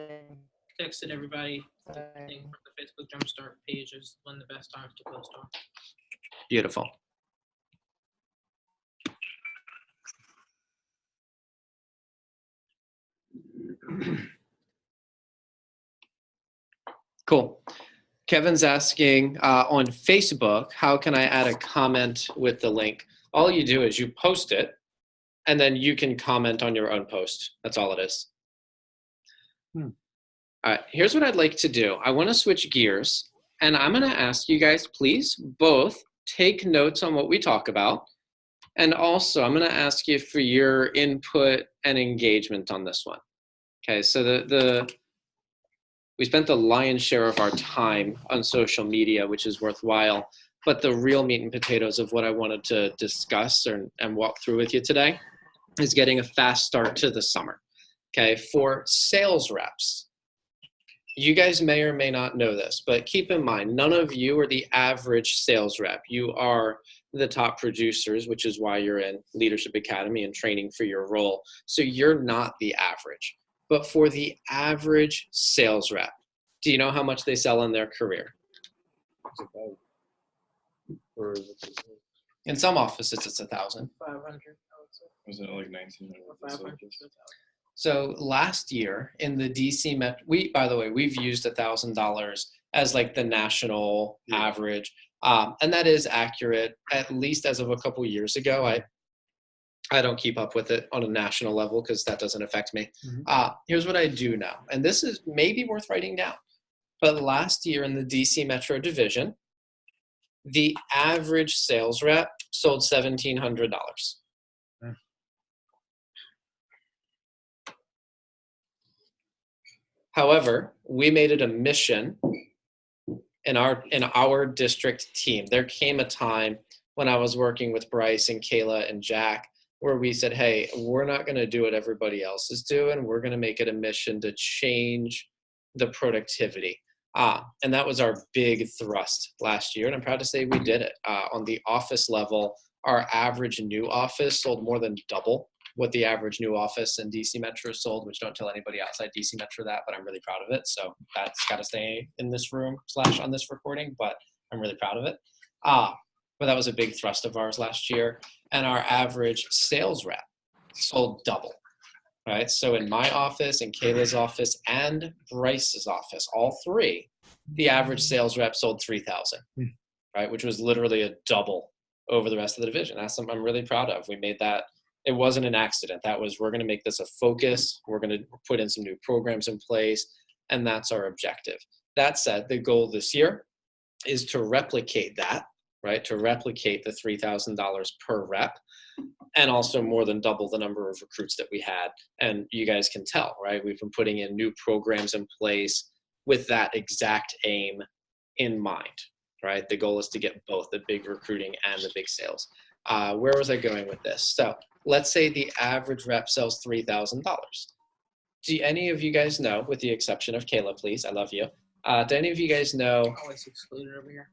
texted everybody the thing from the Facebook Jumpstart page is when the best times to post on. Beautiful. Cool. Kevin's asking on Facebook, how can I add a comment with the link? All you do is you post it, and then you can comment on your own post. That's all it is. All right, here's what I'd like to do. I want to switch gears, and I'm going to ask you guys, please both take notes on what we talk about. And also, I'm going to ask you for your input and engagement on this one. Okay, so we spent the lion's share of our time on social media, which is worthwhile. But the real meat and potatoes of what I wanted to discuss and walk through with you today is getting a fast start to the summer. Okay, for sales reps, you guys may or may not know this, but keep in mind, none of you are the average sales rep. You are the top producers, which is why you're in Leadership Academy and training for your role. So you're not the average. But for the average sales rep, do you know how much they sell in their career? Or is it In some offices, it's 1,000. 500, I would say. Was it like 1900? Or 500 to 1,000. So last year in the DC Met, by the way, we've used $1,000 as like the national average. And that is accurate, at least as of a couple years ago. I don't keep up with it on a national level because that doesn't affect me. Here's what I do know, and this is maybe worth writing down. But last year in the DC Metro division, the average sales rep sold $1,700. However, we made it a mission in our district team. There came a time when I was working with Bryce and Kayla and Jack where we said, hey, we're not going to do what everybody else is doing. We're going to make it a mission to change the productivity. And that was our big thrust last year. And I'm proud to say we did it. On the office level, our average new office sold more than double what the average new office in DC Metro sold, which don't tell anybody outside DC Metro that, but I'm really proud of it. So that's got to stay in this room / on this recording, but I'm really proud of it. But that was a big thrust of ours last year. And our average sales rep sold double, right? So in my office, in Kayla's office, and Bryce's office, all three, the average sales rep sold 3,000, right? Which was literally a double over the rest of the division. That's something I'm really proud of. We made that. It wasn't an accident. That was, we're going to make this a focus. We're going to put in some new programs in place, and that's our objective. That said, the goal this year is to replicate that, right? To replicate the $3,000 per rep, and also more than double the number of recruits that we had. And you guys can tell, right? We've been putting in new programs in place with that exact aim in mind, right? The goal is to get both the big recruiting and the big sales. Where was I going with this? So let's say the average rep sells $3,000. Do any of you guys know, with the exception of Kayla, please, I love you. Do any of you guys know Always excluded over here.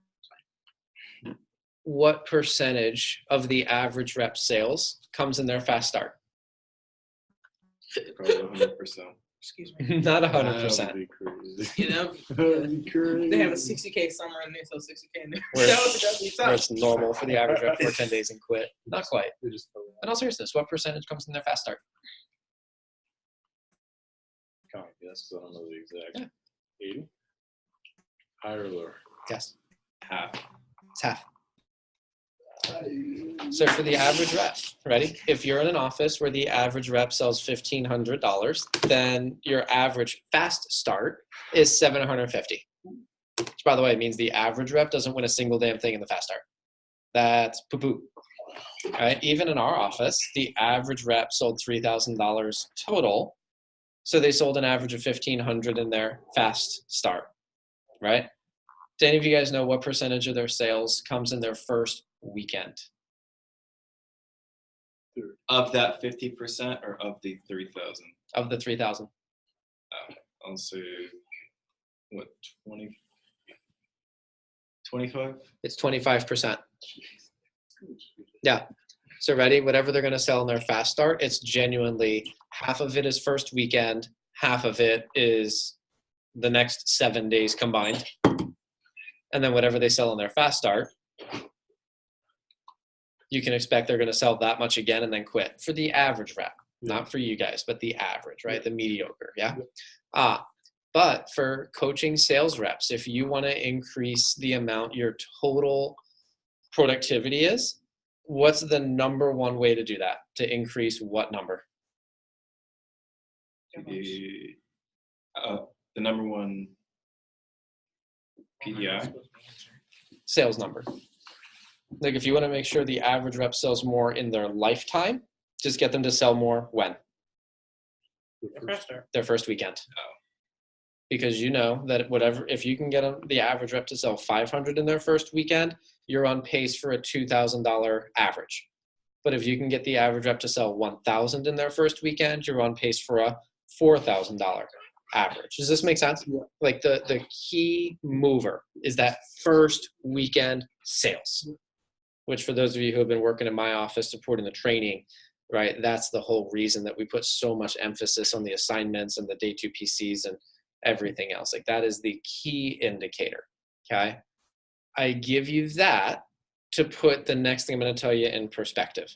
what percentage of the average rep sales comes in their fast start? Probably 100%. Excuse me. Not That 100%. would be crazy. You know, That'd be crazy. they have a 60K summer and they sell 60K in there. Where- That would be Where tough. it's normal for the average rep to work 10 days and quit. Not quite. They just throw In all seriousness, what percentage comes in their fast start? Can't guess because I don't know the exact. Yeah. 80? Higher or lower? Yes, Half. it's half. So for the average rep, ready? If you're in an office where the average rep sells $1,500, then your average fast start is $750. Which, by the way, means the average rep doesn't win a single damn thing in the fast start. That's poo-poo. All right? Even in our office, the average rep sold $3,000 total. So they sold an average of $1,500 in their fast start, right? Do any of you guys know what percentage of their sales comes in their first weekend? Of that 50% or of the 3,000? Of the 3,000. I'll say, what, 20? 25? It's 25%. Yeah. So ready? Whatever they're going to sell in their fast start, it's genuinely half of it is first weekend, half of it is the next 7 days combined. And then whatever they sell in their fast start, you can expect they're going to sell that much again and then quit. For the average rep, not for you guys, but the average, right? The mediocre, yeah? But for coaching sales reps, if you want to increase the amount your total productivity is, What's the number one way to do that? To increase what number? The number one PDI. Sales number. Like if you want to make sure the average rep sells more in their lifetime, just get them to sell more when? Their first weekend. Because you know that whatever, if you can get the average rep to sell 500 in their first weekend, you're on pace for a $2,000 average. But if you can get the average rep to sell 1,000 in their first weekend, you're on pace for a $4,000 average. Does this make sense? Yeah. Like the key mover is that first weekend sales, which for those of you who have been working in my office supporting the training, right, that's the whole reason that we put so much emphasis on the assignments and the day 2 PCs and everything else. Like that is the key indicator, okay? I give you that to put the next thing I'm going to tell you in perspective.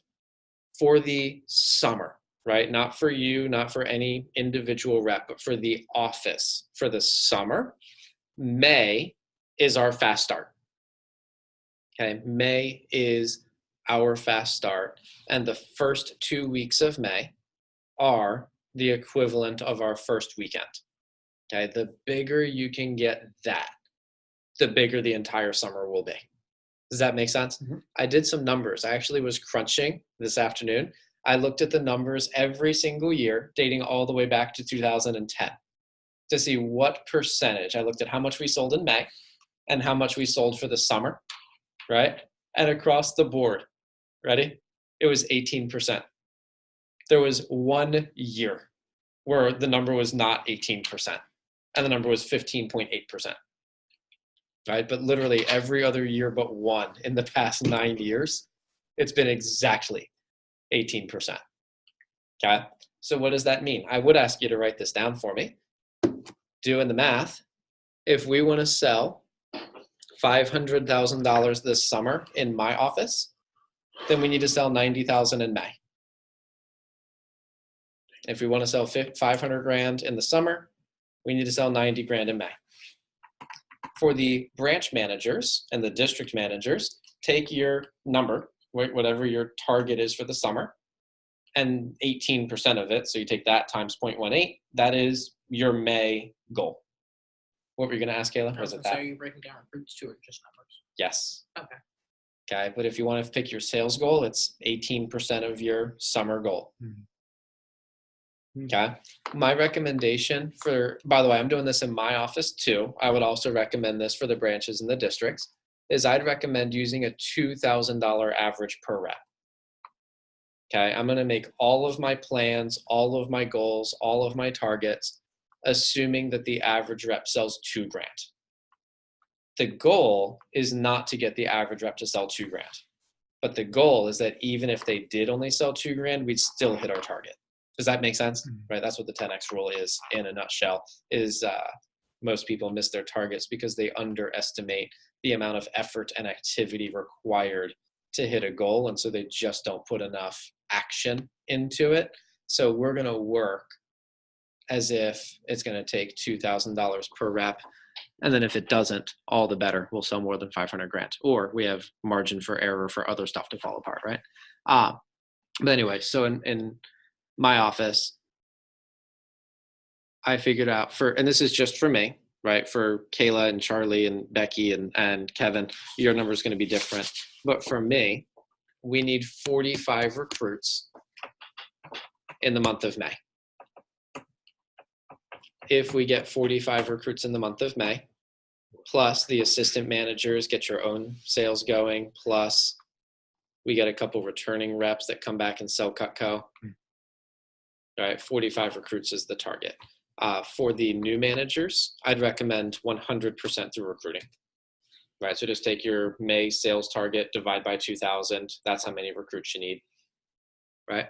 For the summer, right? Not for you, not for any individual rep, but for the office. For the summer, May is our fast start. Okay, May is our fast start. And the first 2 weeks of May are the equivalent of our first weekend. Okay, the bigger you can get that, the bigger the entire summer will be. Does that make sense? Mm-hmm. I did some numbers. I actually was crunching this afternoon. I looked at the numbers every single year, dating all the way back to 2010, to see what percentage. I looked at how much we sold in May and how much we sold for the summer, right? And across the board, ready? It was 18%. There was 1 year where the number was not 18%, and the number was 15.8%. Right? But literally every other year but one in the past 9 years, it's been exactly 18%. Okay? So what does that mean? I would ask you to write this down for me. Doing the math, if we want to sell $500,000 this summer in my office, then we need to sell 90,000 in May. If we want to sell 500 grand in the summer, we need to sell 90 grand in May. For the branch managers and the district managers, take your number, whatever your target is for the summer, and 18% of it, so you take that times 0.18, that is your May goal. What were you going to ask, Kayla? Was it that? So are you breaking down recruits too, or just numbers? Yes. Okay. Okay, but if you want to pick your sales goal, it's 18% of your summer goal. Okay. My recommendation for, by the way, I'm doing this in my office too. I would also recommend this for the branches and the districts, is I'd recommend using a $2,000 average per rep. Okay. I'm going to make all of my plans, all of my goals, all of my targets, assuming that the average rep sells $2 grand. The goal is not to get the average rep to sell $2 grand, but the goal is that even if they did only sell $2 grand, we'd still hit our target. Does that make sense? Mm-hmm. Right. That's what the 10X rule is in a nutshell, is most people miss their targets because they underestimate the amount of effort and activity required to hit a goal. And so they just don't put enough action into it. So we're going to work as if it's going to take $2,000 per rep. And then if it doesn't, all the better. We'll sell more than 500 grand, or we have margin for error for other stuff to fall apart. Right. But anyway, so in my office, I figured out and this is just for me, right? For Kayla and Charlie and Becky and Kevin, your number is going to be different. But for me, we need 45 recruits in the month of May. If we get 45 recruits in the month of May, plus the assistant managers get your own sales going, plus we get a couple returning reps that come back and sell Cutco. All right, 45 recruits is the target. For the new managers, I'd recommend 100% through recruiting. Right, so just take your May sales target, divide by 2,000. That's how many recruits you need. Right?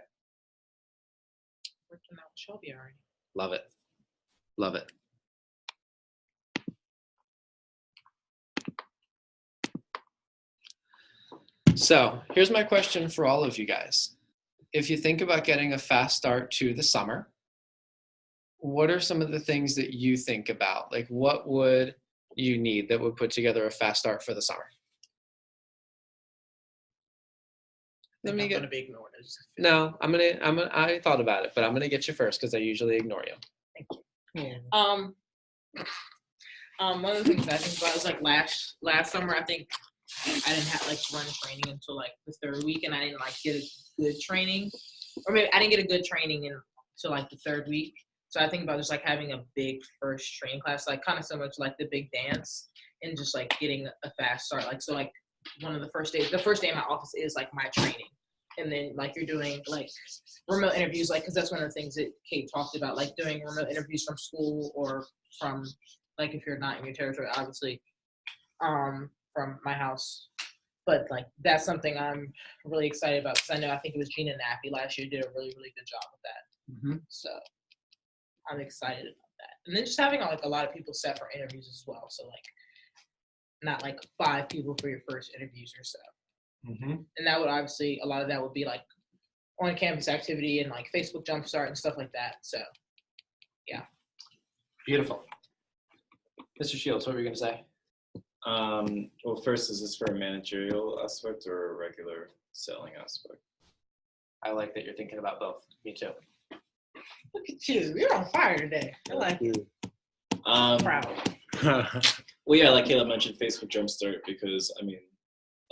Working out with Shelby already. Love it. Love it. So here's my question for all of you guys. If you think about getting a fast start to the summer, what are some of the things that you think about? Like, what would you need that would put together a fast start for the summer? Let me I'm get. gonna be ignored. No, I thought about it, but I'm gonna get you first because I usually ignore you. One of the things I think about is like last summer, I think I didn't have like run training until like the third week, and I didn't like get a good training, or maybe I didn't get a good training until like the third week. So I think about just like having a big first training class, like kind of similar to like the big dance, and just like getting a fast start. Like so, like one of the first day in my office is like my training, and then like you're doing like remote interviews, like because that's one of the things that Kate talked about, like doing remote interviews from school or from like if you're not in your territory, obviously, from my house. But like that's something I'm really excited about because I think it was Gina Nappy last year did a really good job with that. So I'm excited about that. And then just having like a lot of people set for interviews as well. So like not like 5 people for your first interviews or so. And that would obviously a lot of that would be like on campus activity and like Facebook Jumpstart and stuff like that. So yeah. Beautiful. Mr. Shields, what were you going to say? Well, first, is this for a managerial aspect or a regular selling aspect? I like that you're thinking about both. Me too. Look at you. You're on fire today. I like it. Proud. Well, yeah, like Kayla mentioned, Facebook Jumpstart because, I mean,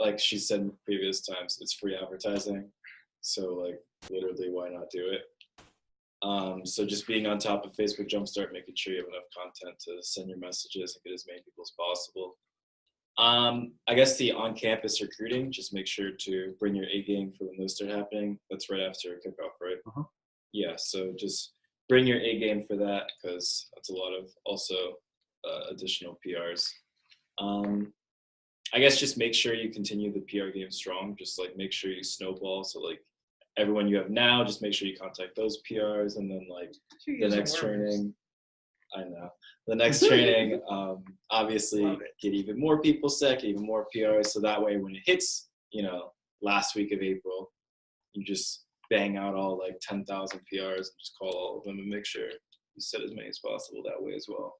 like she said in previous times, it's free advertising. So, like, literally, why not do it? So just being on top of Facebook Jumpstart, making sure you have enough content to send your messages and get as many people as possible. I guess the on-campus recruiting, just make sure to bring your A game for when those start happening. That's right after kickoff, right? Yeah, so just bring your A game for that because that's a lot of also additional PRs. I guess just make sure you continue the PR game strong. Just like make sure you snowball. So like everyone you have now, just make sure you contact those PRs, and then like the next training. I know the next training. Obviously, get even more people sick, even more PRs. So that way, when it hits, last week of April, you just bang out all like 10,000 PRs and just call all of them and make sure you set as many as possible that way as well.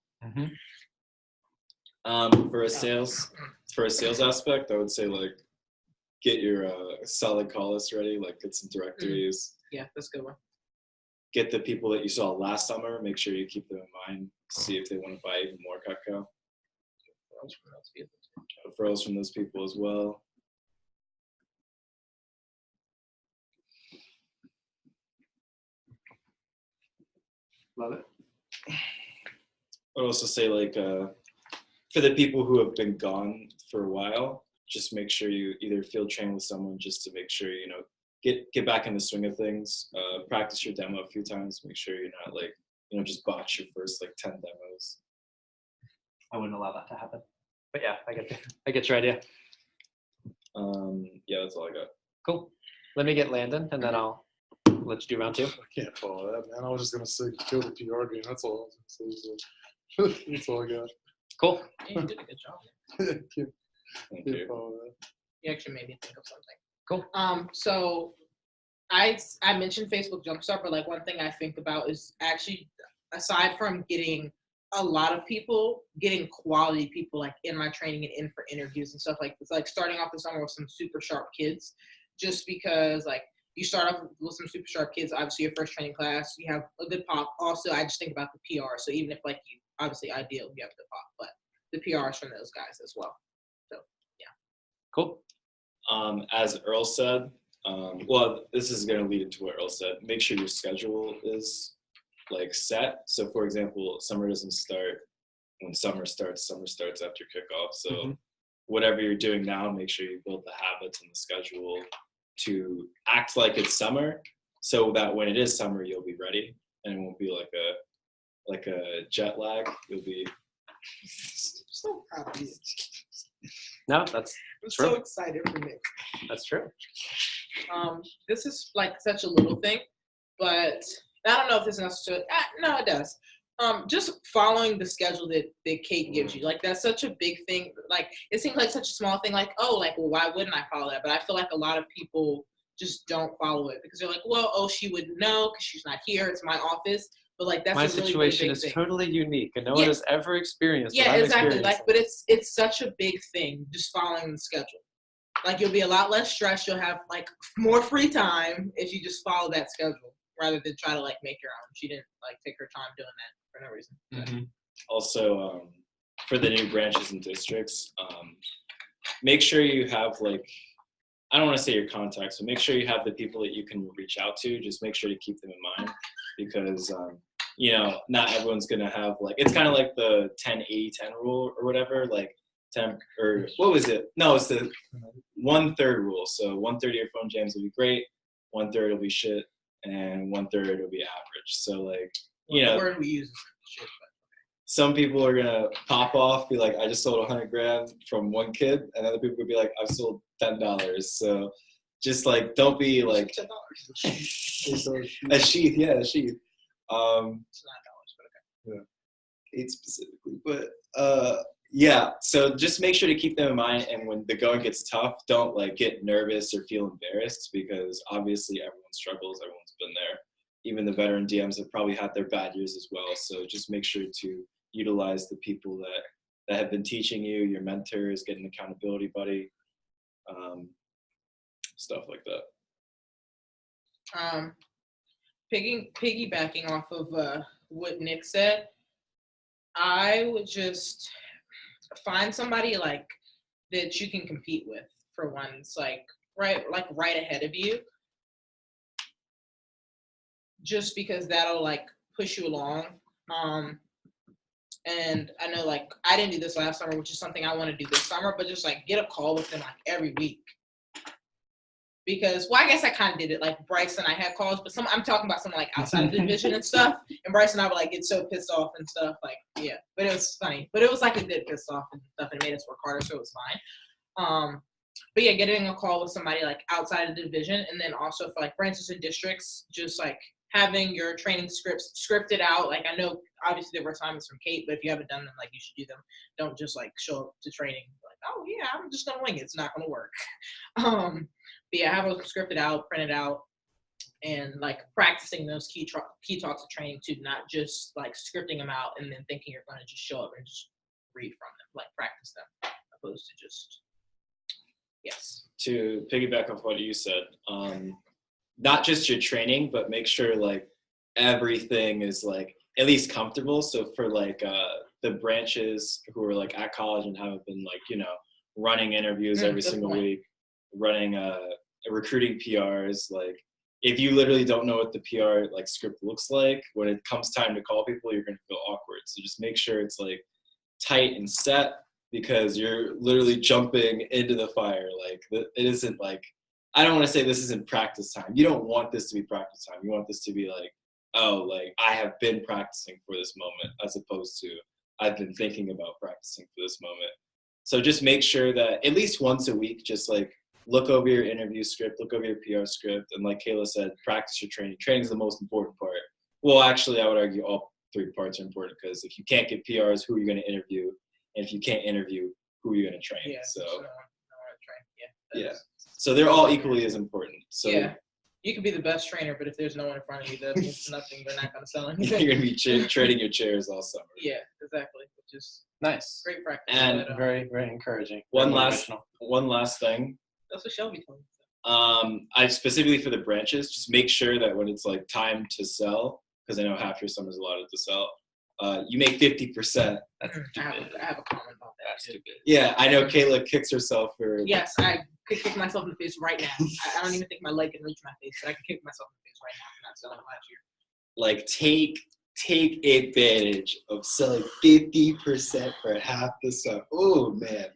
For a sales aspect, I would say like get your solid call list ready, like get some directories. Yeah, that's a good one. Get the people that you saw last summer, make sure you keep them in mind, see if they want to buy even more cacao. Referrals from those people as well. Love it. I'd also say like for the people who have been gone for a while, just make sure you either field train with someone just to make sure, get back in the swing of things, practice your demo a few times, make sure you're not like, just botch your first like 10 demos. I wouldn't allow that to happen. But yeah, I get your idea. Yeah, that's all I got. Cool. Let me get Landon and then I'll let you do round 2. I can't follow that, man. I was just gonna say kill the PR game. That's all I was gonna say. That's all I got. Cool. Yeah, you did a good job. Can't Thank you. follow that. You actually made me think of something. Cool. So I mentioned Facebook Jumpstart, but like one thing I think about is actually, aside from getting a lot of people, getting quality people like in my training and in for interviews and stuff like it's like starting off the summer with some super sharp kids, just because like you start off with some super sharp kids, obviously your first training class, you have a good pop. Also, I just think about the PR. So even if like you, obviously ideal, you have a good pop, but the PRs from those guys as well. So yeah. Cool. As Earl said, well, this is going to lead into what Earl said. Make sure your schedule is like set. So for example, summer doesn't start when summer starts after kickoff. So whatever you're doing now, make sure you build the habits and the schedule to act like it's summer so that when it is summer, you'll be ready and it won't be like a jet lag. You'll be So proud of you. No, that's I'm true. so excited for Nick. That's true. This is like such a little thing, but I don't know if this is necessarily. No, it does. Just following the schedule that Kate gives you, like that's such a big thing. Like it seems like such a small thing. Like well, why wouldn't I follow that? But I feel like a lot of people just don't follow it because they're like, she would know because she's not here. It's my office. But like that's my a really, situation really big is thing. totally unique and no one has ever experienced what Yeah, I'm exactly. experiencing. Like, but it's such a big thing just following the schedule. Like you'll be a lot less stressed. You'll have like more free time if you just follow that schedule rather than try to like make your own. She didn't like take her time doing that for no reason. Mm-hmm. Also, for the new branches and districts, make sure you have like, I don't want to say your contacts, but make sure you have the people that you can reach out to. Just make sure to keep them in mind because, you know, not everyone's going to have like, it's kind of like the 10-80-10 rule or whatever, like 10 or what was it? No, it's the 1/3 rule. So 1/3 of your phone jams will be great, 1/3 will be shit, and 1/3 will be average. So like, you know, The word we use is shit, some people are gonna pop off, be like, I just sold 100 grand from one kid, and other people would be like, I've sold $10. So just like, don't be like $10. a sheath, yeah, a sheath. It's $9, but okay. 8 specifically, but yeah. So just make sure to keep them in mind, and when the going gets tough, don't like get nervous or feel embarrassed because obviously everyone struggles, everyone's been there. Even the veteran DMs have probably had their bad years as well. So just make sure to utilize the people that have been teaching you, your mentors, get an accountability buddy, stuff like that. Piggybacking off of what Nick said, I would just find somebody like that you can compete with for once, like right ahead of you. Just because that'll like push you along. And I know like I didn't do this last summer, which is something I want to do this summer, but just like get a call with them like every week. Because, well, I guess I kind of did it. Like Bryce and I had calls, but I'm talking about something like outside of the division and stuff. And Bryce and I would like get so pissed off and stuff. Like, yeah, but it was funny. But it was like a good pissed off and stuff, and it made us work harder, so it was fine. But yeah, getting a call with somebody like outside of the division, and then also for like branches and districts, just like having your training scripts scripted out. Like I know obviously there were assignments from Kate, but if you haven't done them, like you should do them. Don't just like show up to training like, oh yeah, I'm just gonna wing it. It's not gonna work. But yeah, have them scripted out, printed out, and like practicing those key talks of training too, not just like scripting them out and then thinking you're gonna just show up and just read from them, like practice them, opposed to just yes. To piggyback off what you said, not just your training, but make sure like everything is like at least comfortable. So for like the branches who are like at college and haven't been like, you know, running interviews every single week, running recruiting PRs, like if you literally don't know what the PR like script looks like, when it comes time to call people, you're gonna feel awkward. So just make sure it's like tight and set because you're literally jumping into the fire. Like it isn't like, I don't want to say this isn't practice time. You don't want this to be practice time. You want this to be like, oh, like I have been practicing for this moment, as opposed to I've been thinking about practicing for this moment. So just make sure that at least once a week, just like look over your interview script, look over your PR script, and like Kayla said, practice your training. Training is the most important part. Well, actually, I would argue all 3 parts are important because if you can't get PRs, who are you going to interview? And if you can't interview, who are you going to train? Yeah. So Yeah. yeah. So they're all equally as important. So yeah. You could be the best trainer, but if there's no one in front of you, that means nothing. They're not going to sell anything. you're going to be trading your chairs all summer. Yeah, exactly. Which is Nice. great practice. And but, Very, very encouraging. One Very last thing. that's what Shelby told me. I specifically for the branches, just make sure that when it's like time to sell, because I know half your summer's allotted to sell, you make 50%. That's I have a comment about that. That's stupid. Yeah, I know Kayla kicks herself for. Yes, I could kick myself in the face right now. I don't even think my leg can reach my face, but I could kick myself in the face right now for not selling last year. Like take advantage of selling 50% for half the stuff. Oh man,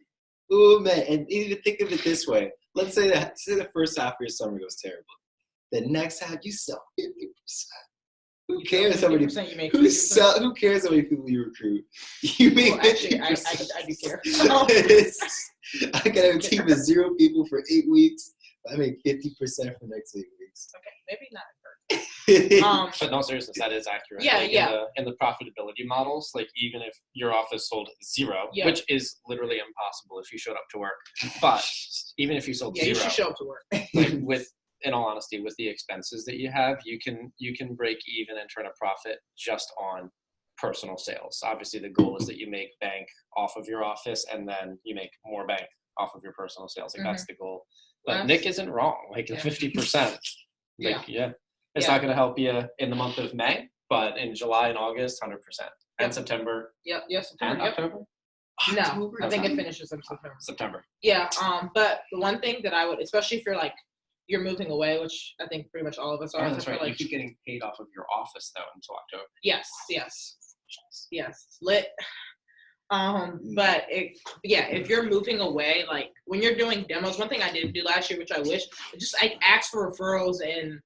and even think of it this way. Let's say the first half of your summer goes terrible. The next half you sell 50%. Who cares how many? Who cares how many people you recruit? You make 50%. Actually, I do care. I can have a team of 0 people for 8 weeks. I make 50% for the next 8 weeks. Okay, maybe not. But no, seriously, that is accurate. Yeah, like yeah. In the profitability models, like even if your office sold 0, Yeah. which is literally impossible if you showed up to work, but even if you sold 0, you should show up to work. like with, in all honesty, with the expenses that you have, you can break even and turn a profit just on personal sales. Obviously, the goal is that you make bank off of your office, and then you make more bank off of your personal sales. Like Mhm. that's the goal. But Well, Nick isn't wrong. Like the Yeah. 50%. Yeah. Like, yeah. It's Yeah. not going to help you in the month of May, but in July and August, 100%. And Yep. September Yep. Yes. and Yep. October. No, I think it October? finishes in September. September. Yeah. But the one thing that I would, especially if you're like you're moving away, which I think pretty much all of us are. Oh, so that's I feel right. You Like, keep getting paid off of your office though until October. yes. Lit. But if you're moving away, like when you're doing demos, one thing I did do last year, which I wish, just like ask for referrals and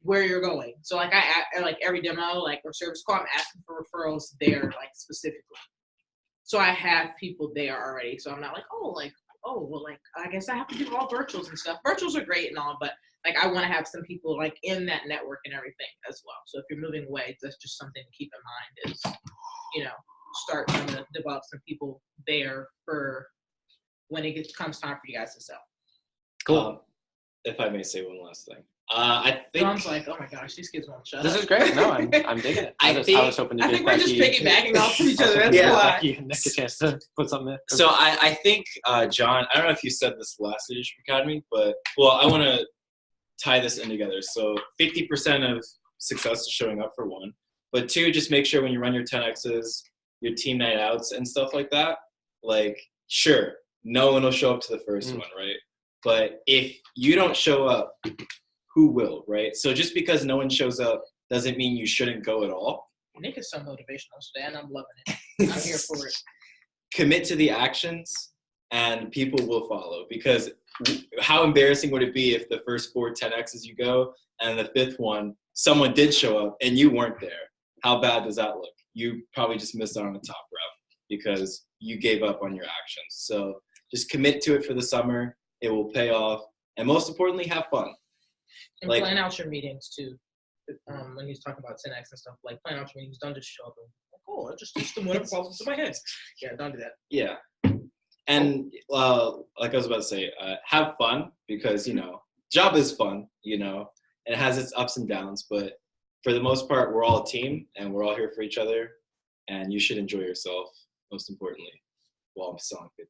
where you're going. So like like every demo, like or service call, I'm asking for referrals there, like specifically. So I have people there already. So I'm not like, well, like I guess I have to do all virtuals and stuff. Virtuals are great and all, but like I want to have some people like in that network and everything as well. So if you're moving away, that's just something to keep in mind is, start trying to develop some people there for when comes time for you guys to sell. Cool. If I may say one last thing. I think John's like, oh my gosh, these kids won't shut This up. is great. No, I'm digging it. I was hoping to I give think we're just Becky- piggybacking off each I was other. hoping That's to give why. Becky and Nick a chance to put something in. so. I think John. I don't know if you said this last Leadership Academy, but I want to tie this in together. So 50% of success is showing up for one, but two, just make sure when you run your 10Xs, your team night outs and stuff like that. Like, sure, no one will show up to the first one, right? But if you don't show up, who will, right? So just because no one shows up doesn't mean you shouldn't go at all. Nick is so motivational today, and I'm loving it. I'm here for it. Commit to the actions, and people will follow. Because how embarrassing would it be if the first 4 10Xs you go, and the 5th one, someone did show up and you weren't there? How bad does that look? You probably just missed out on the top route because you gave up on your actions. So just commit to it for the summer. It will pay off. And most importantly, have fun. And Like- plan out your meetings too. When he's talking about 10X and stuff, like plan out your meetings. Don't just show up and I just system whatever falls into my head. Yeah, don't do that. Yeah. And like I was about to say, have fun because, job is fun, and it has its ups and downs. But for the most part, we're all a team and we're all here for each other. And you should enjoy yourself, most importantly, while I'm selling 50%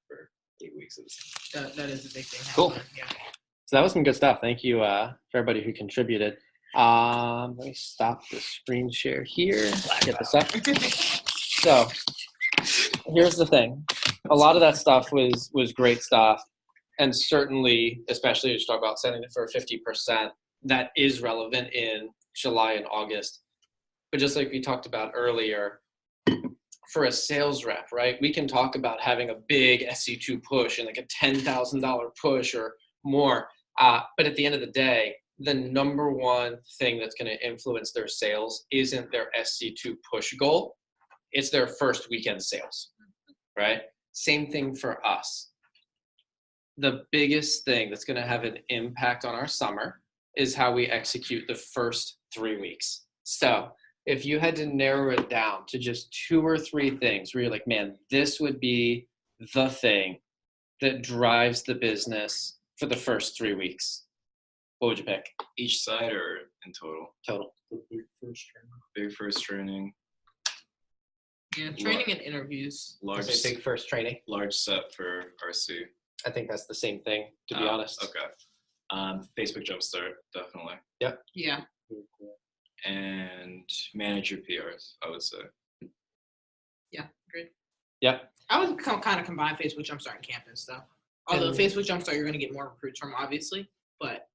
for 8 weeks of this. That is a big thing. Have Cool. fun, yeah. So that was some good stuff. Thank you for everybody who contributed. Let me stop the screen share here. Get this up. So here's the thing. A lot of that stuff was great stuff. And certainly, especially as you talk about setting it for 50%, that is relevant in July and August. But just like we talked about earlier, for a sales rep, right, we can talk about having a big SC2 push and like a $10,000 push or more. But at the end of the day, the number one thing that's going to influence their sales isn't their SC2 push goal. It's their first weekend sales, right? Same thing for us. The biggest thing that's going to have an impact on our summer is how we execute the first 3 weeks. So if you had to narrow it down to just 2 or 3 things where you're like, man, this would be the thing that drives the business for the first 3 weeks, what would you pick? Each side or in total? Total. Big first training, Yeah, training and interviews. large Say big first training. large set for RC. I think that's the same thing, to be honest. Okay. Facebook Jumpstart, definitely. Yeah. And manage your PRs, I would say. Yeah, great. Yep. I would kind of combine Facebook Jumpstart and Campus though. Although And- Facebook Jumpstart, you're going to get more recruits from, obviously, but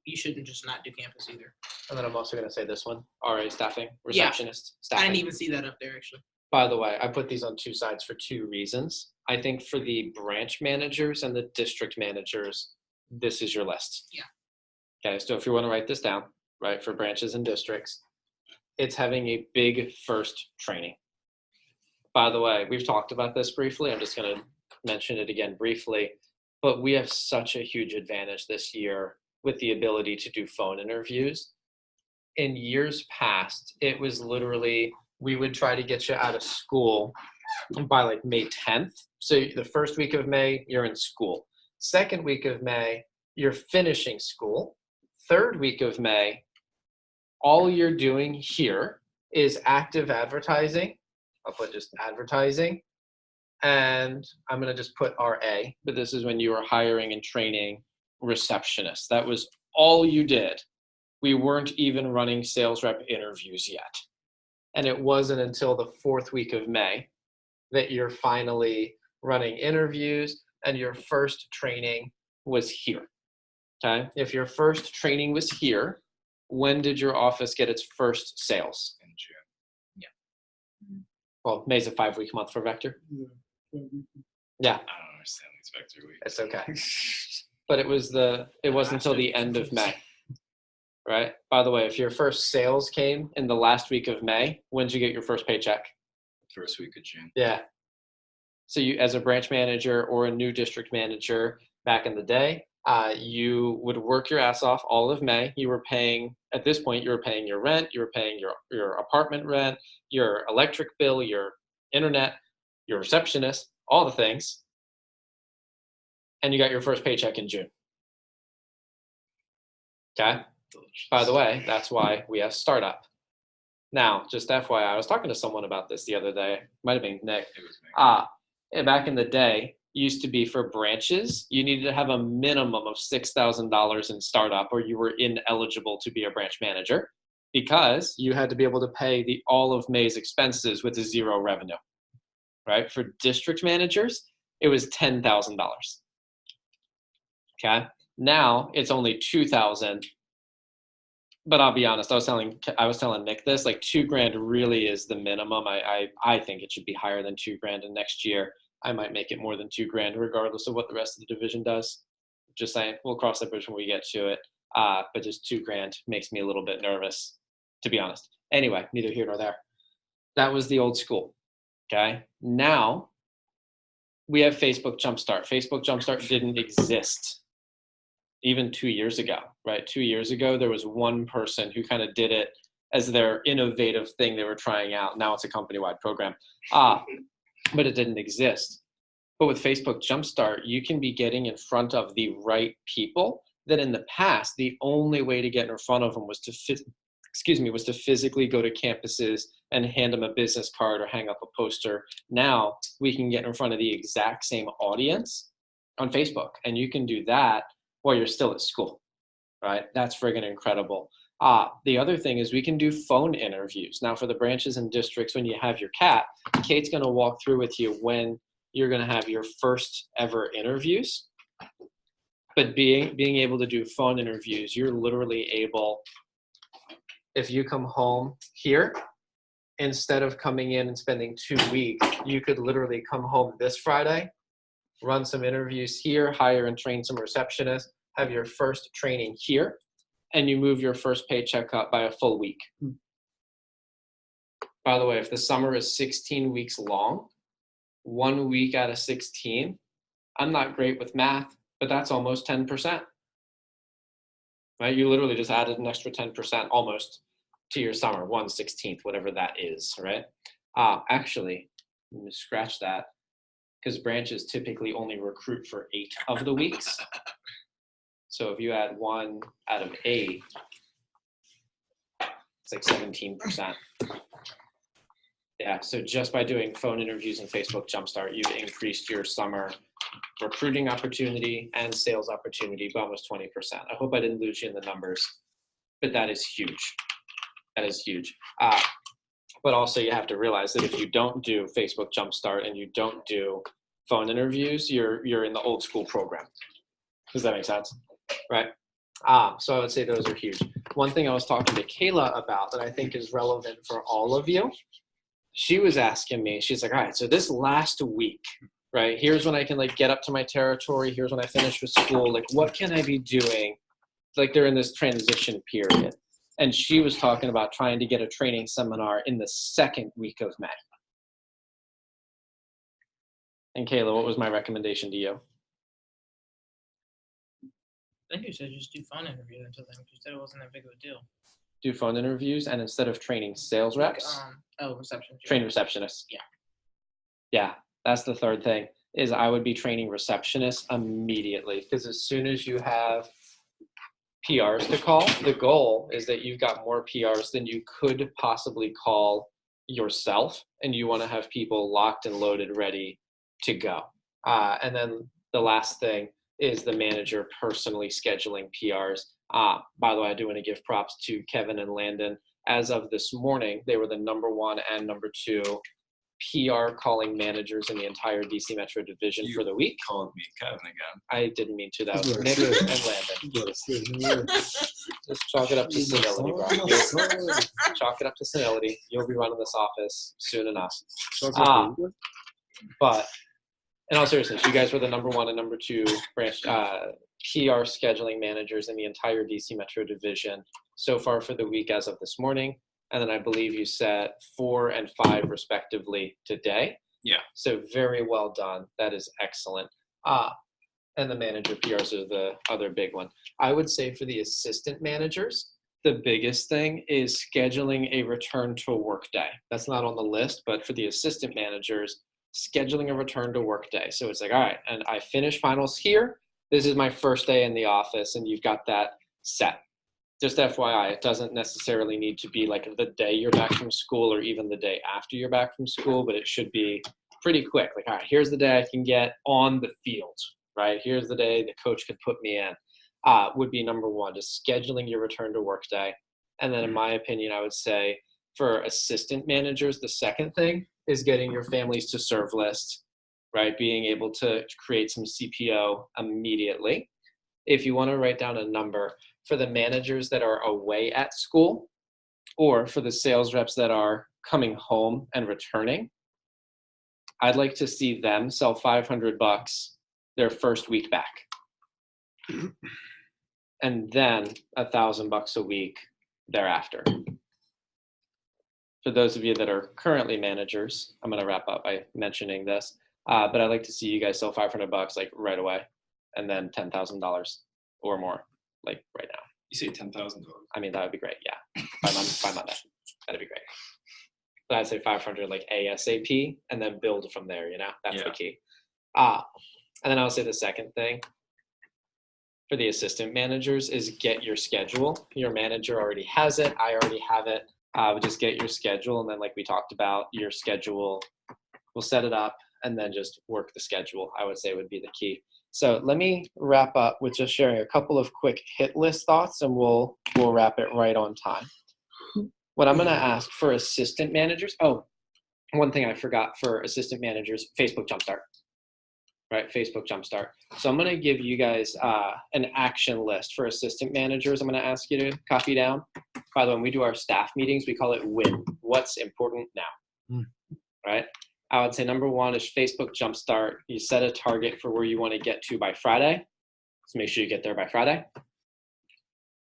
you shouldn't just not do Campus either. And then I'm also going to say this one, RA staffing, Yeah. receptionist I staffing. didn't even see that up there actually. By the way, I put these on 2 sides for 2 reasons. I think for the branch managers and the district managers, this is your list. Yeah. Okay, so if you want to write this down, right, for branches and districts, it's having a big first training. By the way, we've talked about this briefly. I'm just going to mention it again briefly, but we have such a huge advantage this year with the ability to do phone interviews. In years past, it was literally, we would try to get you out of school by like May 10th. So the first week of May, you're in school. Second week of May, you're finishing school. Third week of May, all you're doing here is active advertising. I'll put just advertising and I'm going to just put RA, but this is when you were hiring and training receptionists. That was all you did. We weren't even running sales rep interviews yet. And it wasn't until the 4th week of May that you're finally running interviews and your first training was here. Okay. If your first training was here, when did your office get its first sales? In June. Well, May's a 5-week month for Vector. Yeah. Yeah, I don't understand these vector weeks. it's okay. But it wasn't until the end of May. Right? By the way, if your first sales came in the last week of May, when did you get your first paycheck? First week of June. Yeah. So you, as a branch manager or a new district manager back in the day, you would work your ass off all of May. You were paying, at this point, you were paying your rent, you were paying your apartment rent, your electric bill, your internet, your receptionist, all the things. And you got your first paycheck in June. Okay? Delicious. By the way, that's why we have startup. Now, just FYI, I was talking to someone about this the other day. Might have been Nick. It was me. Back in the day, used to be for branches, you needed to have a minimum of $6,000 in startup or you were ineligible to be a branch manager because you had to be able to pay all of May's expenses with a zero revenue, right? For district managers, it was $10,000. Okay. Now it's only $2,000. But I'll be honest, I was telling Nick this, like $2,000 really is the minimum. I think it should be higher than $2,000, and next year I might make it more than $2,000 regardless of what the rest of the division does. Just saying, we'll cross that bridge when we get to it. But just $2,000 makes me a little bit nervous, to be honest. Anyway, neither here nor there. That was the old school. Okay. Now we have Facebook Jumpstart. Facebook Jumpstart didn't exist even 2 years ago, right? 2 years ago, there was one person who kind of did it as their innovative thing they were trying out. Now it's a company-wide program, but it didn't exist. But with Facebook Jumpstart, you can be getting in front of the right people that in the past, the only way to get in front of them was to physically go to campuses and hand them a business card or hang up a poster. Now we can get in front of the exact same audience on Facebook, and you can do that while you're still at school, right? That's friggin' incredible. The other thing is we can do phone interviews. Now for the branches and districts, when you have your cat, Kate's gonna walk through with you when you're gonna have your first ever interviews. But being able to do phone interviews, you're literally able, if you come home here, instead of coming in and spending 2 weeks, you could literally come home this Friday, run some interviews here, hire and train some receptionists, have your first training here, and you move your first paycheck up by a full week. By the way, if the summer is 16 weeks long, 1 week out of 16, I'm not great with math, but that's almost 10%. Right? You literally just added an extra 10% almost to your summer, 1/16, whatever that is, right? Actually, let me scratch that, because branches typically only recruit for 8 of the weeks. So if you add 1 out of 8, it's like 17%. Yeah, so just by doing phone interviews and Facebook Jumpstart, you've increased your summer recruiting opportunity and sales opportunity by almost 20%. I hope I didn't lose you in the numbers, but that is huge. That is huge. But also you have to realize that if you don't do Facebook Jumpstart and you don't do phone interviews, you're in the old school program. Does that make sense? Right? So I would say those are huge. One thing I was talking to Kayla about that I think is relevant for all of you, she was asking me, she's like, all right, so this last week, right, here's when I can like get up to my territory, here's when I finish with school, like what can I be doing? Like they're in this transition period. And she was talking about trying to get a training seminar in the 2nd week of May. And Kayla, what was my recommendation to you? I think you said just do phone interviews until then. You said it wasn't that big of a deal. Do phone interviews, and instead of training sales reps, Reception. train receptionists. Yeah. Yeah, that's the third thing, is I would be training receptionists immediately, because as soon as you have PRs to call, the goal is that you've got more PRs than you could possibly call yourself, and you want to have people locked and loaded ready to go. And then the last thing is the manager personally scheduling PRs. By the way, I do want to give props to Kevin and Landon. As of this morning, they were the number 1 and number 2 PR calling managers in the entire DC Metro division for the week. Called me Kevin again. I didn't mean to. That was That's Nick what I and Landon. Just chalk it up to senility, bro. Chalk it up to senility. You'll be running this office soon enough. But in all seriousness, you guys were the number 1 and number 2 branch PR scheduling managers in the entire DC Metro division so far for the week as of this morning. And then I believe you set 4 and 5 respectively today. Yeah. So very well done. That is excellent. And the manager PRs are the other big one. I would say for the assistant managers, the biggest thing is scheduling a return to work day. That's not on the list, but for the assistant managers, scheduling a return to work day. So it's like, all right, and I finish finals here. This is my first day in the office, and you've got that set. Just FYI, it doesn't necessarily need to be like the day you're back from school or even the day after you're back from school, but it should be pretty quick. Like, all right, here's the day I can get on the field, right? Here's the day the coach could put me in, would be number 1, just scheduling your return to work day. And then in my opinion, I would say for assistant managers, the second thing is getting your families to serve list, right? Being able to create some CPO immediately. If you want to write down a number for the managers that are away at school or for the sales reps that are coming home and returning, I'd like to see them sell $500 their first week back. And then $1,000 a week thereafter. For those of you that are currently managers, I'm going to wrap up by mentioning this, but I'd like to see you guys sell $500 like right away, and then $10,000 or more like right now. You say $10,000? I mean, that would be great. Yeah, by Monday, that'd be great. But I'd say 500 like ASAP, and then build from there. You know, that's the key. And then I'll say the second thing for the assistant managers is get your schedule. Your manager already has it. I already have it. Just get your schedule, and then like we talked about, your schedule, we'll set it up and then just work the schedule, I would say would be the key. So let me wrap up with just sharing a couple of quick hit list thoughts, and we'll wrap it right on time. What I'm going to ask for assistant managers, one thing I forgot for assistant managers, Facebook Jumpstart. Right, Facebook Jumpstart. So I'm going to give you guys an action list for assistant managers. I'm going to ask you to copy down. By the way, when we do our staff meetings, we call it WIN. What's important now? Right? I would say number 1 is Facebook Jumpstart. You set a target for where you want to get to by Friday. So make sure you get there by Friday.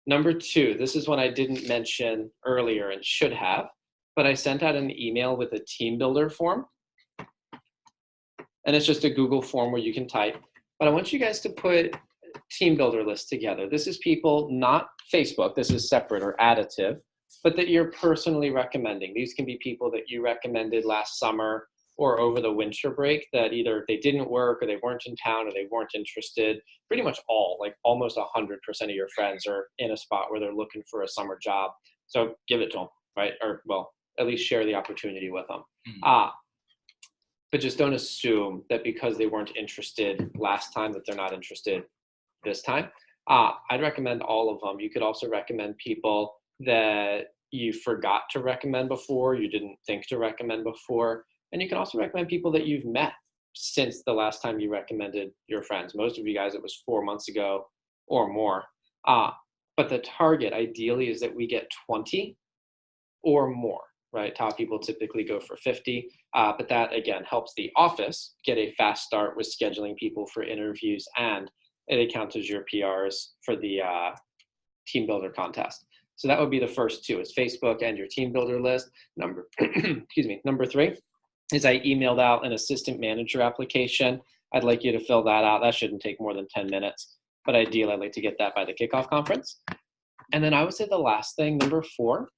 Number 2, this is one I didn't mention earlier and should have, but I sent out an email with a team builder form. And it's just a Google form where you can type. But I want you guys to put team builder lists together. This is people, not Facebook, this is separate or additive, but that you're personally recommending. These can be people that you recommended last summer or over the winter break that either they didn't work or they weren't in town or they weren't interested. Pretty much all, like almost 100% of your friends are in a spot where they're looking for a summer job. So give it to them, right? Or, well, at least share the opportunity with them. But just don't assume that because they weren't interested last time that they're not interested this time. I'd recommend all of them. You could also recommend people that you forgot to recommend before, you didn't think to recommend before. And you can also recommend people that you've met since the last time you recommended your friends. Most of you guys, it was 4 months ago or more. But the target ideally is that we get 20 or more. Right, top people typically go for 50, but that again helps the office get a fast start with scheduling people for interviews, and it counts as your PRs for the team builder contest. So that would be the first 2: is Facebook and your team builder list. Number 3 is I emailed out an assistant manager application. I'd like you to fill that out. That shouldn't take more than 10 minutes, but ideally I'd like to get that by the kickoff conference. And then I would say the last thing, number 4.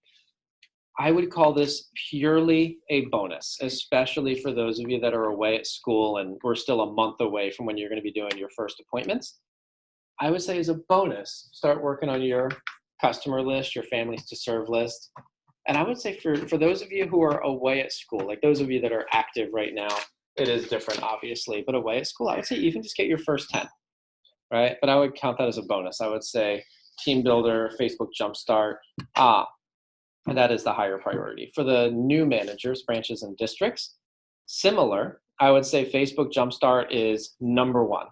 I would call this purely a bonus, especially for those of you that are away at school and we're still a month away from when you're going to be doing your first appointments. I would say as a bonus, start working on your customer list, your families to serve list. And I would say for those of you who are away at school, like those of you that are active right now, it is different, obviously, but away at school, I would say even just get your first 10, right? But I would count that as a bonus. I would say Team Builder, Facebook Jumpstart, and that is the higher priority. For the new managers, branches, and districts, similar, I would say Facebook Jumpstart is number 1.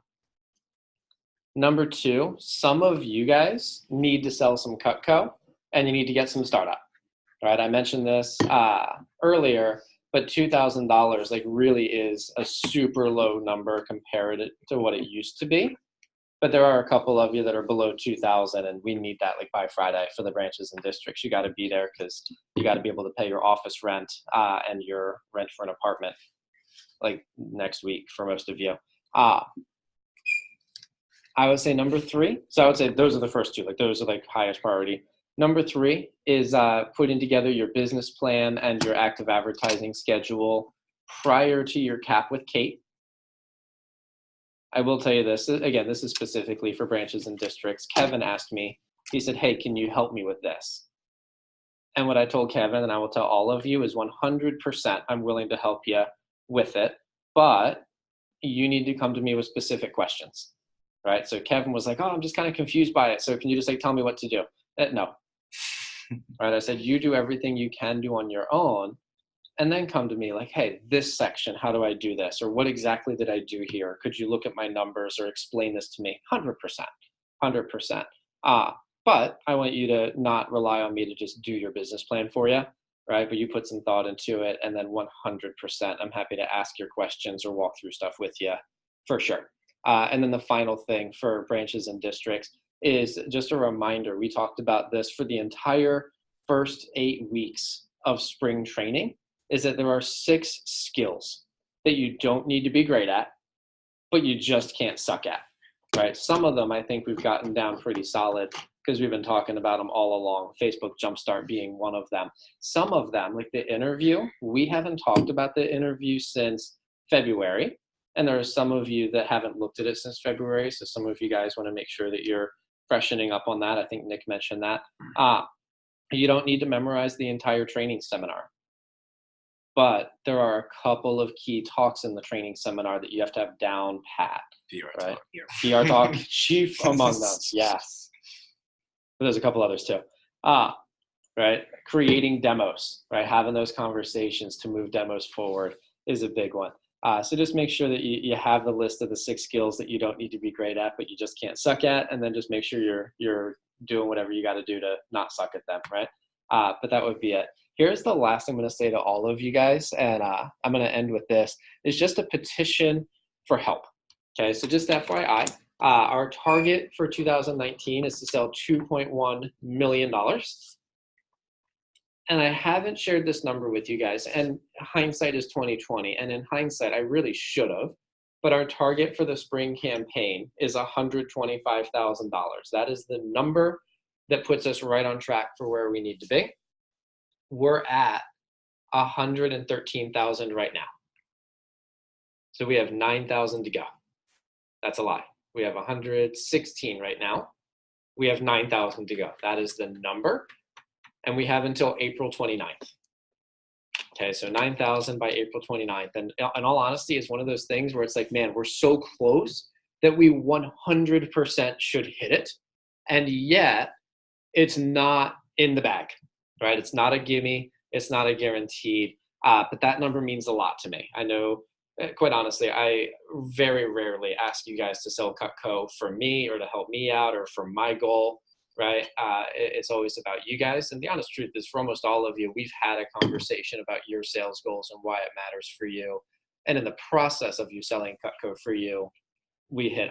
Number 2, some of you guys need to sell some Cutco, and you need to get some startup, right? I mentioned this earlier, but $2,000 like really is a super low number compared to what it used to be. But there are a couple of you that are below 2,000, and we need that like by Friday for the branches and districts. You got to be there because you got to be able to pay your office rent and your rent for an apartment like next week for most of you. I would say number 3. So I would say those are the first 2. Like those are like highest priority. Number 3 is putting together your business plan and your active advertising schedule prior to your cap with Kate. I will tell you this, again, this is specifically for branches and districts. Kevin asked me, he said, hey, can you help me with this? And what I told Kevin, and I will tell all of you, is 100% I'm willing to help you with it, but you need to come to me with specific questions, right? So Kevin was like, oh, I'm just kind of confused by it. So can you just like tell me what to do? No. Right? I said, you do everything you can do on your own, and then come to me like, hey, this section, how do I do this? Or what exactly did I do here? Could you look at my numbers or explain this to me? 100%. But I want you to not rely on me to just do your business plan for you, right? But you put some thought into it, and then 100%, I'm happy to ask your questions or walk through stuff with you for sure. And then the final thing for branches and districts is just a reminder. We talked about this for the entire first 8 weeks of spring training, is that there are 6 skills that you don't need to be great at, but you just can't suck at, right? Some of them I think we've gotten down pretty solid because we've been talking about them all along, Facebook Jumpstart being one of them. Some of them, like the interview, we haven't talked about the interview since February, and there are some of you that haven't looked at it since February, so some of you guys want to make sure that you're freshening up on that. I think Nick mentioned that. You don't need to memorize the entire training seminar. But there are a couple of key talks in the training seminar that you have to have down pat. PR right? talk. PR talk, chief among them. Yes. But there's a couple others too. Right? Creating demos, right? Having those conversations to move demos forward is a big one. So just make sure that you have the list of the 6 skills that you don't need to be great at, but you just can't suck at, and then just make sure you're doing whatever you got to do to not suck at them, right? But that would be it. Here's the last thing I'm going to say to all of you guys, and I'm going to end with this, is just a petition for help. Okay, so just FYI, our target for 2019 is to sell $2.1 million. And I haven't shared this number with you guys, and hindsight is 2020, and in hindsight, I really should have, but our target for the spring campaign is $125,000. That is the number that puts us right on track for where we need to be. We're at 113,000 right now. So we have 9,000 to go. That's a lie. We have 116 right now. We have 9,000 to go. That is the number. And we have until April 29th. Okay, so 9,000 by April 29th. And in all honesty, it's one of those things where it's like, man, we're so close that we 100% should hit it. And yet, it's not in the bag, right? It's not a gimme. It's not a guaranteed. But that number means a lot to me. I know, quite honestly, I very rarely ask you guys to sell Cutco for me or to help me out or for my goal. Right? It's always about you guys. And the honest truth is, for almost all of you, we've had a conversation about your sales goals and why it matters for you. And in the process of you selling Cutco for you, we hit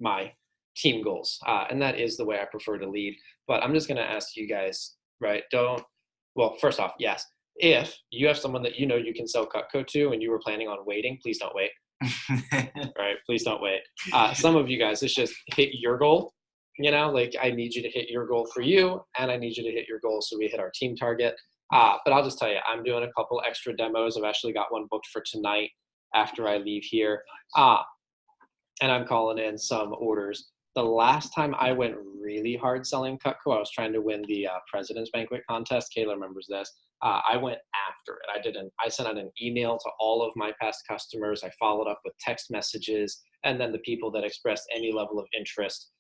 my team goals. And that is the way I prefer to lead. But I'm just going to ask you guys, right? Well, first off, yes. If you have someone that you know you can sell Cutco to and you were planning on waiting, please don't wait. Right? Please don't wait. Some of you guys, it's just hit your goal. You know, like I need you to hit your goal for you, and I need you to hit your goal so we hit our team target. But I'll just tell you, I'm doing a couple extra demos. I've actually got one booked for tonight after I leave here. And I'm calling in some orders. The last time I went really hard selling Cutco, I was trying to win the President's Banquet contest. Kayla remembers this. I went after it. I sent out an email to all of my past customers. I followed up with text messages, and then the people that expressed any level of interest,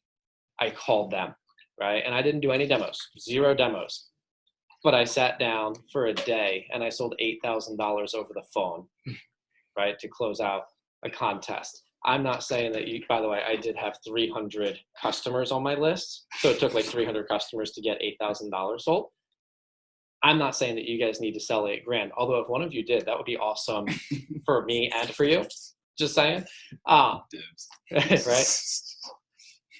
I called them, right? And I didn't do any demos, 0 demos. But I sat down for a day and I sold $8,000 over the phone, right, to close out a contest. I'm not saying that by the way, I did have 300 customers on my list. So it took like 300 customers to get $8,000 sold. I'm not saying that you guys need to sell $8,000. Although if one of you did, that would be awesome for me and for you. Just saying. Right?